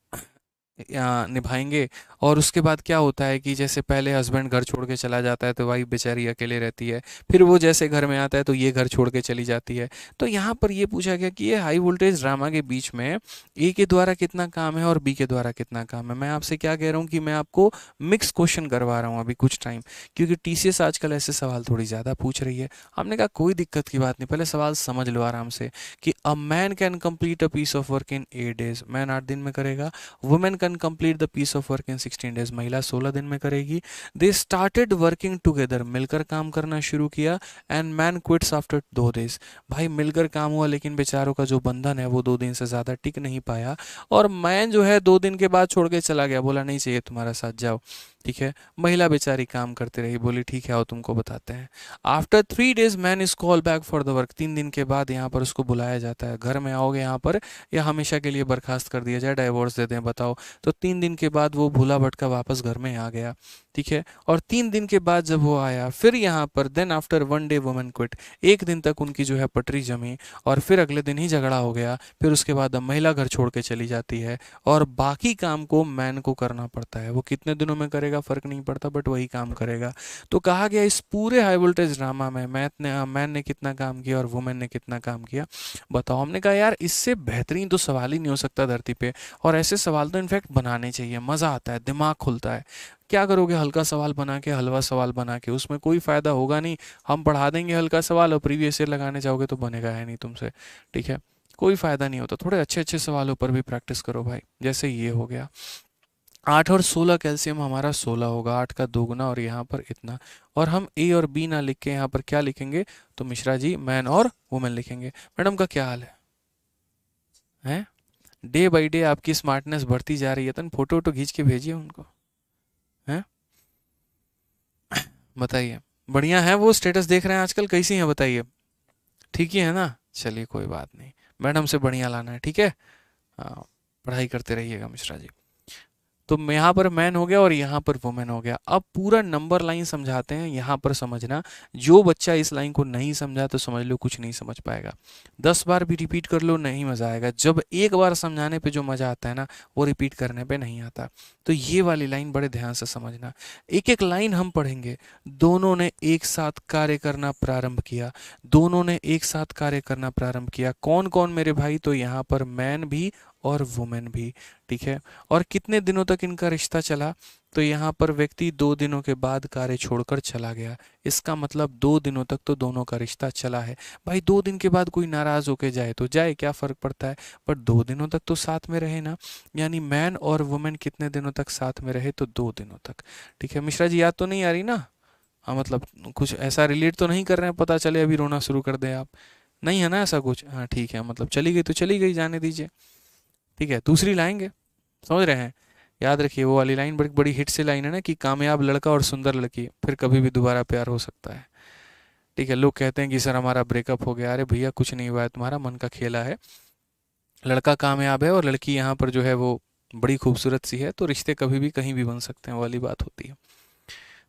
निभाएंगे, और उसके बाद क्या होता है कि जैसे पहले हस्बैंड घर छोड़ के चला जाता है तो वाइफ बेचारी अकेले रहती है, फिर वो जैसे घर में आता है तो ये घर छोड़ के चली जाती है। तो यहाँ पर ये पूछा गया कि ये हाई वोल्टेज ड्रामा के बीच में ए के द्वारा कितना काम है और बी के द्वारा कितना काम है। मैं आपसे क्या कह रहा हूँ कि मैं आपको मिक्स क्वेश्चन करवा रहा हूँ अभी कुछ टाइम, क्योंकि टीसीएस आजकल ऐसे सवाल थोड़ी ज़्यादा पूछ रही है। हमने कहा कोई दिक्कत की बात नहीं, पहले सवाल समझ लो आराम से कि a man can complete a piece of work in 8 days. Man 8 दिन में करेगा। Women can complete the piece of work in 16 days. महिला 16 दिन में करेगी। They started working together. मिलकर काम करना शुरू किया। And man quits after 2 days. भाई मिलकर काम हुआ लेकिन बेचारों का जो बंधन है वो 2 दिन से ज़्यादा टिक नहीं पाया, और मैन जो है 2 दिन के बाद छोड़ के चला गया, बोला नहीं चाहिए तुम्हारा साथ, जाओ। ठीक है, महिला बेचारी काम करती रही, बोली ठीक है आओ तुमको बताते हैं। After 3 days man is call back for the work, 3 दिन के बाद यहाँ पर उसको बुलाया जाता है, घर में आओगे यहाँ पर या हमेशा के लिए बर्खास्त कर दिया जाए, डाइवोर्स दे दें बताओ। तो 3 दिन के बाद वो भूला भटका वापस घर में आ गया, ठीक है। और 3 दिन के बाद जब वो आया फिर यहाँ पर then after 1 day women quit, 1 दिन तक उनकी जो है पटरी जमी और फिर अगले दिन ही झगड़ा हो गया। फिर उसके बाद अब महिला घर छोड़ के चली जाती है और बाकी काम को मैन को करना पड़ता है। वो कितने दिनों में करेगा फर्क नहीं पड़ता, बट वही काम करेगा। तो कहा गया इस पूरे हाई वोल्टेज ड्रामा में मैन ने कितना काम किया और वुमेन ने कितना काम किया, बताओ। हमने कहा यार इससे बेहतरीन तो सवाल ही नहीं हो सकता धरती पे, और ऐसे सवाल तो इनफैक्ट बनाने चाहिए, मज़ा आता है, दिमाग खुलता है। क्या करोगे हल्का सवाल बना के, हलवा सवाल बना के, उसमें कोई फ़ायदा होगा नहीं। हम पढ़ा देंगे हल्का सवाल और प्रीवियस ईयर लगाने जाओगे तो बनेगा है नहीं तुमसे, ठीक है। कोई फ़ायदा नहीं होता, थोड़े अच्छे अच्छे सवालों पर भी प्रैक्टिस करो भाई। जैसे ये हो गया 8 और 16 कैल्शियम हमारा 16 होगा, 8 का दोगुना और यहाँ पर इतना। और हम ए और बी ना लिख के यहाँ पर क्या लिखेंगे, तो मिश्रा जी मैन और वुमेन लिखेंगे। मैडम का क्या हाल है हैं? डे बाई डे आपकी स्मार्टनेस बढ़ती जा रही है, तो फोटो वोटो खींच के भेजिए उनको, हैं? बताइए, बढ़िया है वो? स्टेटस देख रहे हैं आजकल, कैसी हैं बताइए? ठीक ही है ना? चलिए कोई बात नहीं, मैडम से बढ़िया लाना है, ठीक है। हाँ, पढ़ाई करते रहिएगा मिश्रा जी। तो यहाँ पर मैन हो गया और यहाँ पर वुमेन हो गया। अब पूरा नंबर लाइन समझाते हैं, यहाँ पर समझना। जो बच्चा इस लाइन को नहीं समझा तो समझ लो कुछ नहीं समझ पाएगा। 10 बार भी रिपीट कर लो नहीं मज़ा आएगा। जब एक बार समझाने पे जो मज़ा आता है ना, वो रिपीट करने पे नहीं आता। तो ये वाली लाइन बड़े ध्यान से समझना। एक एक लाइन हम पढ़ेंगे। दोनों ने एक साथ कार्य करना प्रारंभ किया, दोनों ने एक साथ कार्य करना प्रारंभ किया। कौन कौन मेरे भाई? तो यहाँ पर मैन भी और वुमेन भी, ठीक है। और कितने दिनों तक इनका रिश्ता चला? तो यहाँ पर व्यक्ति 2 दिनों के बाद कार्य छोड़कर चला गया। इसका मतलब 2 दिनों तक तो दोनों का रिश्ता चला है। भाई 2 दिन के बाद कोई नाराज होके जाए तो जाए, क्या फर्क पड़ता है, पर 2 दिनों तक तो साथ में रहे ना। यानी मैन और वुमेन कितने दिनों तक साथ में रहे? तो 2 दिनों तक, ठीक है। मिश्रा जी याद तो नहीं आ रही ना? हाँ, मतलब कुछ ऐसा रिलेट तो नहीं कर रहे हैं, पता चले अभी रोना शुरू कर दें आप, नहीं है ना ऐसा कुछ? हाँ ठीक है, मतलब चली गई तो चली गई, जाने दीजिए, ठीक है। दूसरी लाएंगे, समझ रहे हैं? याद रखिए वो वाली लाइन, बड़ी बड़ी हिट से लाइन है ना, कि कामयाब लड़का और सुंदर लड़की फिर कभी भी दोबारा प्यार हो सकता है, ठीक है। लोग कहते हैं कि सर हमारा ब्रेकअप हो गया, अरे भैया कुछ नहीं हुआ है, तुम्हारा मन का खेला है। लड़का कामयाब है और लड़की यहाँ पर जो है वो बड़ी खूबसूरत सी है, तो रिश्ते कभी भी कहीं भी बन सकते हैं, वाली बात होती है।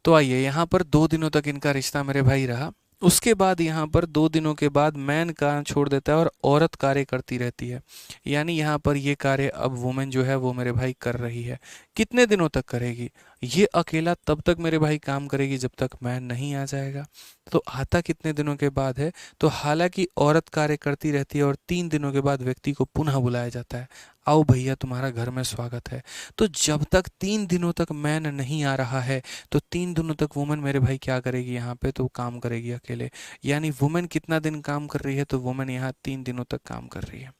तो आइए, यहाँ पर 2 दिनों तक इनका रिश्ता मेरे भाई रहा। उसके बाद यहाँ पर 2 दिनों के बाद मैन काम छोड़ देता है और औरत कार्य करती रहती है। यानी यहाँ पर ये कार्य अब वुमेन जो है वो मेरे भाई कर रही है। कितने दिनों तक करेगी? ये अकेला तब तक मेरे भाई काम करेगी जब तक मैन नहीं आ जाएगा। तो आता कितने दिनों के बाद है? तो हालांकि औरत कार्य करती रहती है और 3 दिनों के बाद व्यक्ति को पुनः बुलाया जाता है, आओ भैया तुम्हारा घर में स्वागत है। तो जब तक 3 दिनों तक मैन नहीं आ रहा है, तो 3 दिनों तक वुमेन मेरे भाई क्या करेगी यहाँ पे? तो काम करेगी अकेले। यानी वुमेन कितना दिन काम कर रही है? तो वुमेन यहाँ 3 दिनों तक काम कर रही है।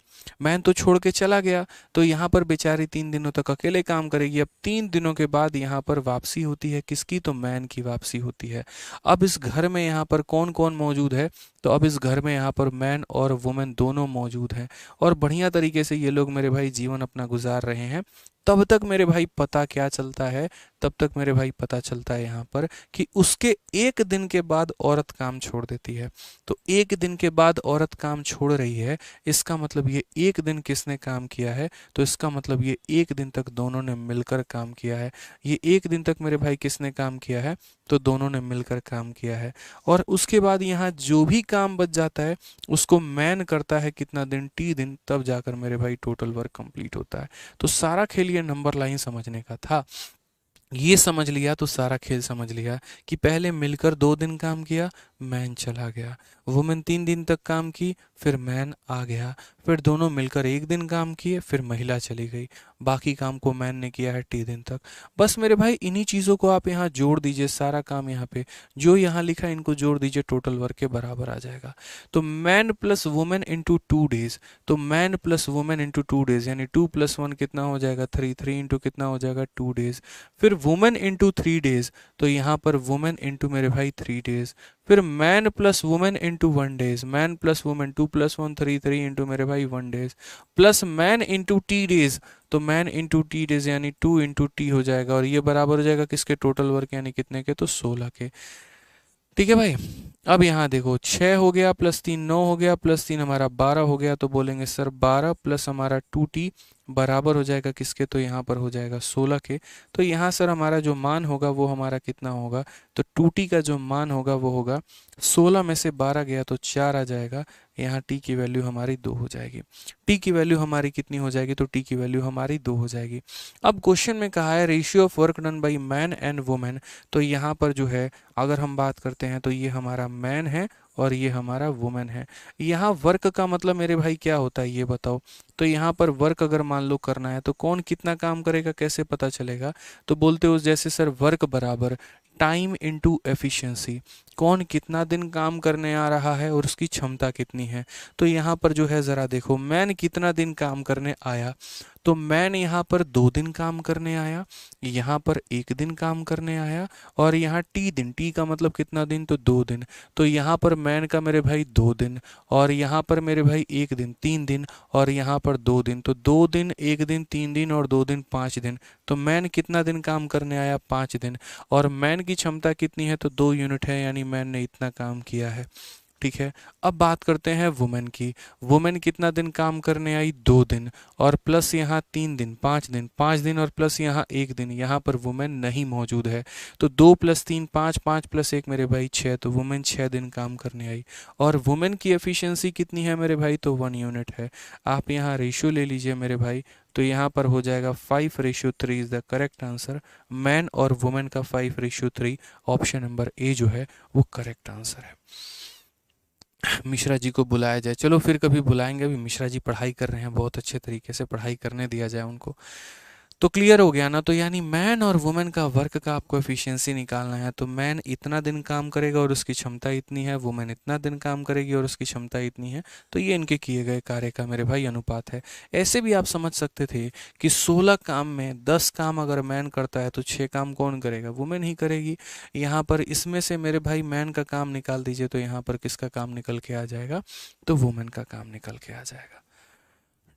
मैन तो छोड़ के चला गया, तो यहाँ पर बेचारी 3 दिनों तक अकेले काम करेगी। अब 3 दिनों के बाद यहाँ पर वापसी होती है, किसकी? तो मैन की वापसी होती है। अब इस घर में यहाँ पर कौन कौन मौजूद है? तो अब इस घर में यहाँ पर मैन और वुमेन दोनों मौजूद हैं और बढ़िया तरीके से ये लोग मेरे भाई जीवन अपना गुजार रहे हैं। तब तक मेरे भाई पता क्या चलता है? तब तक मेरे भाई पता चलता है यहाँ पर कि उसके 1 दिन के बाद औरत काम छोड़ देती है। तो 1 दिन के बाद औरत काम छोड़ रही है, इसका मतलब ये 1 दिन किसने काम किया है? तो इसका मतलब ये 1 दिन तक दोनों ने मिलकर काम किया है। ये 1 दिन तक मेरे भाई किसने काम किया है? तो दोनों ने मिलकर काम किया है। और उसके बाद यहाँ जो भी काम बच जाता है उसको मैन करता है कितना दिन? T दिन, तब जाकर मेरे भाई टोटल वर्क कंप्लीट होता है। तो सारा खेल ये नंबर लाइन समझने का था। ये समझ लिया तो सारा खेल समझ लिया कि पहले मिलकर 2 दिन काम किया, मैन चला गया। वुमेन 3 दिन तक काम की, फिर मैन आ गया। फिर दोनों मिलकर 1 दिन काम किए, फिर महिला चली गई। बाकी काम को मैन ने किया है T दिन तक। बस मेरे भाई इन्हीं चीज़ों को आप यहाँ जोड़ दीजिए, सारा काम यहाँ पे जो यहाँ लिखा है इनको जोड़ दीजिए, टोटल वर्क के बराबर आ जाएगा। तो man plus women into 2 days, तो man plus women into 2 days, यानी 2 + 1 कितना हो जाएगा? 3, 3 इंटू कितना हो जाएगा? 2 डेज। फिर वुमेन इंटू 3 डेज, तो यहाँ पर वुमेन इंटू मेरे भाई 3 डेज, फिर man plus women into 1 days, man plus women 2 + 1 3 3 into मेरे भाई 1 days, plus man into T days, तो मैन इंटू टी डेज यानी 2 × T हो जाएगा, और ये बराबर हो जाएगा किसके, टोटल वर्क यानी कितने के, तो 16 के। ठीक है भाई। अब यहाँ देखो 6 हो गया प्लस 3 9 हो गया, प्लस 3 हमारा 12 हो गया, तो बोलेंगे सर 12 प्लस हमारा 2T बराबर हो जाएगा किसके, तो यहाँ पर हो जाएगा 16 के। तो यहाँ सर हमारा जो मान होगा वो हमारा कितना होगा, तो 2T का जो मान होगा वो होगा 16 में से 12 गया तो 4 आ जाएगा, यहाँ T की वैल्यू हमारी 2 हो जाएगी। T की वैल्यू हमारी कितनी हो जाएगी, तो T की वैल्यू हमारी 2 हो जाएगी। अब क्वेश्चन में कहा है ratio of work done by man and women, तो यहाँ पर जो है अगर हम बात करते हैं तो ये हमारा मैन है और ये हमारा वुमेन है। यहाँ वर्क का मतलब मेरे भाई क्या होता है ये बताओ, तो यहाँ पर वर्क अगर मान लो करना है तो कौन कितना काम करेगा कैसे पता चलेगा, तो बोलते हो जैसे सर वर्क बराबर टाइम इनटू एफिशिएंसी, कौन कितना दिन काम करने आ रहा है और उसकी क्षमता कितनी है। तो यहाँ पर जो है ज़रा देखो मैन कितना दिन काम करने आया, तो मैन यहाँ पर 2 दिन काम करने आया, यहाँ पर 1 दिन काम करने आया, और यहाँ टी दिन, टी का मतलब कितना दिन, तो 2 दिन, तो यहाँ पर मैन का मेरे भाई 2 दिन, और यहाँ पर मेरे भाई 1 दिन 3 दिन, और यहाँ पर 2 दिन, तो 2 दिन 1 दिन 3 दिन और 2 दिन 5 दिन, तो मैन कितना दिन काम करने आया, 5 दिन, और मैन की क्षमता कितनी है, तो 2 यूनिट है, यानी मैन ने इतना काम किया है। ठीक है। अब बात करते हैं वुमेन की, वुमेन कितना दिन काम करने आई, 2 दिन, और प्लस यहाँ 3 दिन 5 दिन, 5 दिन और प्लस यहाँ 1 दिन, यहाँ पर वुमेन नहीं मौजूद है, तो 2 + 3 5, 5 + 1 मेरे भाई 6, तो वुमेन 6 दिन काम करने आई, और वुमेन की एफिशिएंसी कितनी है मेरे भाई, तो 1 यूनिट है। आप यहाँ रेशियो ले लीजिए मेरे भाई, तो यहाँ पर हो जाएगा 5:3 is the correct answer, man और वुमेन का 5:3, ऑप्शन नंबर ए जो है वो करेक्ट आंसर है। मिश्रा जी को बुलाया जाए, चलो फिर कभी बुलाएंगे, अभी मिश्रा जी पढ़ाई कर रहे हैं, बहुत अच्छे तरीके से पढ़ाई करने दिया जाए उनको। तो क्लियर हो गया ना, तो यानी मैन और वुमेन का वर्क का आपको एफिशिएंसी निकालना है, तो मैन इतना दिन काम करेगा और उसकी क्षमता इतनी है, वुमेन इतना दिन काम करेगी और उसकी क्षमता इतनी है, तो ये इनके किए गए कार्य का मेरे भाई अनुपात है। ऐसे भी आप समझ सकते थे कि 16 काम में 10 काम अगर मैन करता है तो 6 काम कौन करेगा, वुमेन ही करेगी। यहाँ पर इसमें से मेरे भाई मैन का काम निकाल दीजिए, तो यहाँ पर किसका काम निकल के आ जाएगा, तो वुमेन का काम निकल के आ जाएगा।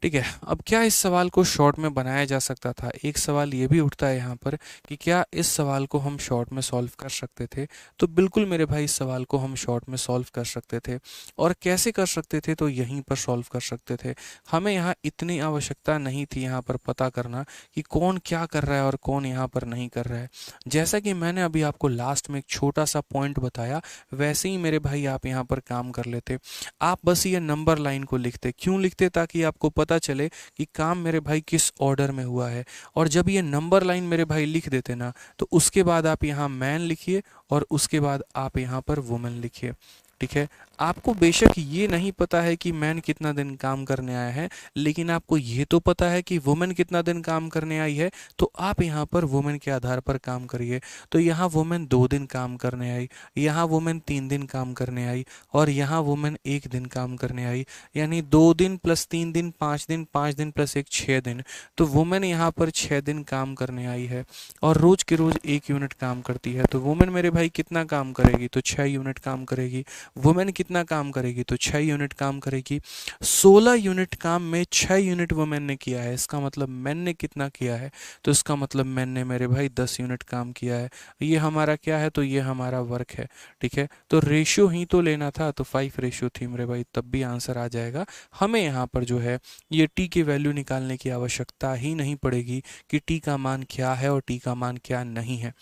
ठीक है। अब क्या इस सवाल को शॉर्ट में बनाया जा सकता था, एक सवाल ये भी उठता है यहाँ पर कि क्या इस सवाल को हम शॉर्ट में सॉल्व कर सकते थे, तो बिल्कुल मेरे भाई इस सवाल को हम शॉर्ट में सॉल्व कर सकते थे, और कैसे कर सकते थे, तो यहीं पर सॉल्व कर सकते थे। हमें यहाँ इतनी आवश्यकता नहीं थी यहाँ पर पता करना कि कौन क्या कर रहा है और कौन यहाँ पर नहीं कर रहा है। जैसा कि मैंने अभी आपको लास्ट में एक छोटा सा पॉइंट बताया, वैसे ही मेरे भाई आप यहाँ पर काम कर लेते। आप बस ये नंबर लाइन को लिखते, क्यों लिखते, ताकि आपको पता चले कि काम मेरे भाई किस ऑर्डर में हुआ है, और जब ये नंबर लाइन मेरे भाई लिख देते ना, तो उसके बाद आप यहाँ मैन लिखिए और उसके बाद आप यहाँ पर वुमेन लिखिए। ठीक है। आपको बेशक ये नहीं पता है कि मैन कितना दिन काम करने आया है, लेकिन आपको ये तो पता है कि वुमेन कितना दिन काम करने आई है, तो आप यहाँ पर वुमेन के आधार पर काम करिए। तो यहाँ वुमेन 2 दिन काम करने आई, यहाँ वुमेन 3 दिन काम करने आई, और यहाँ वुमेन 1 दिन काम करने आई, यानी 2 दिन + 3 दिन 5 दिन, 5 दिन + 1 6 दिन, तो वुमेन यहाँ पर 6 दिन काम करने आई है, और रोज के रोज 1 यूनिट काम करती है, तो वुमेन मेरे भाई कितना काम करेगी, तो 6 यूनिट काम करेगी। वुमेन कितना काम करेगी, तो 6 यूनिट काम करेगी। 16 यूनिट काम में 6 यूनिट वुमेन ने किया है, इसका मतलब मैन ने कितना किया है, तो इसका मतलब मैन ने मेरे भाई 10 यूनिट काम किया है। ये हमारा क्या है, तो ये हमारा वर्क है। ठीक है। तो रेशियो ही तो लेना था, तो 5:3 मेरे भाई, तब भी आंसर आ जाएगा। हमें यहाँ पर जो है ये टी की वैल्यू निकालने की आवश्यकता ही नहीं पड़ेगी कि टी का मान क्या है और टी का मान क्या नहीं है।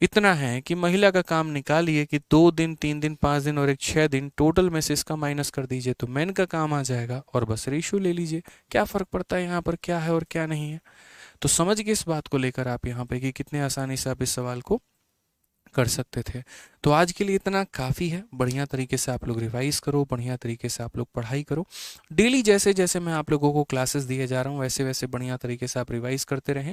इतना है कि महिला का काम निकालिए कि 2 दिन 3 दिन 5 दिन और एक 6 दिन, टोटल में से इसका माइनस कर दीजिए तो मैन का काम आ जाएगा, और बस रेशियो ले लीजिए। क्या फ़र्क पड़ता है यहाँ पर क्या है और क्या नहीं है। तो समझ गए इस बात को लेकर आप यहाँ पे कि कितने आसानी से आप इस सवाल को कर सकते थे। तो आज के लिए इतना काफ़ी है। बढ़िया तरीके से आप लोग रिवाइज करो, बढ़िया तरीके से आप लोग पढ़ाई करो। डेली जैसे जैसे मैं आप लोगों को क्लासेस दिए जा रहा हूँ, वैसे वैसे बढ़िया तरीके से आप रिवाइज करते रहें।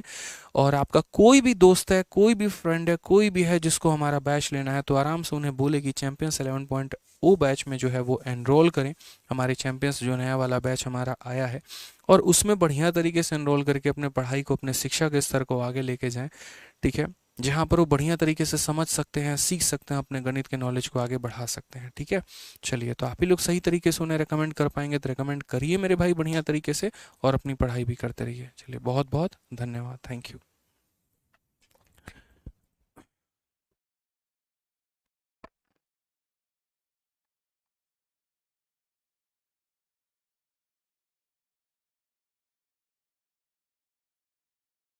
और आपका कोई भी दोस्त है, कोई भी फ्रेंड है, कोई भी है जिसको हमारा बैच लेना है, तो आराम से उन्हें बोले कि चैंपियंस 11.0 बैच में जो है वो एनरोल करें। हमारे चैंपियंस जो नया वाला बैच हमारा आया है, और उसमें बढ़िया तरीके से एनरोल करके अपने पढ़ाई को, अपने शिक्षा के स्तर को आगे लेके जाएं। ठीक है। जहाँ पर वो बढ़िया तरीके से समझ सकते हैं, सीख सकते हैं, अपने गणित के नॉलेज को आगे बढ़ा सकते हैं। ठीक है, चलिए, तो आप ही लोग सही तरीके से उन्हें रेकमेंड कर पाएंगे तो रेकमेंड करिए मेरे भाई बढ़िया तरीके से, और अपनी पढ़ाई भी करते रहिए। चलिए, बहुत बहुत धन्यवाद, थैंक यू।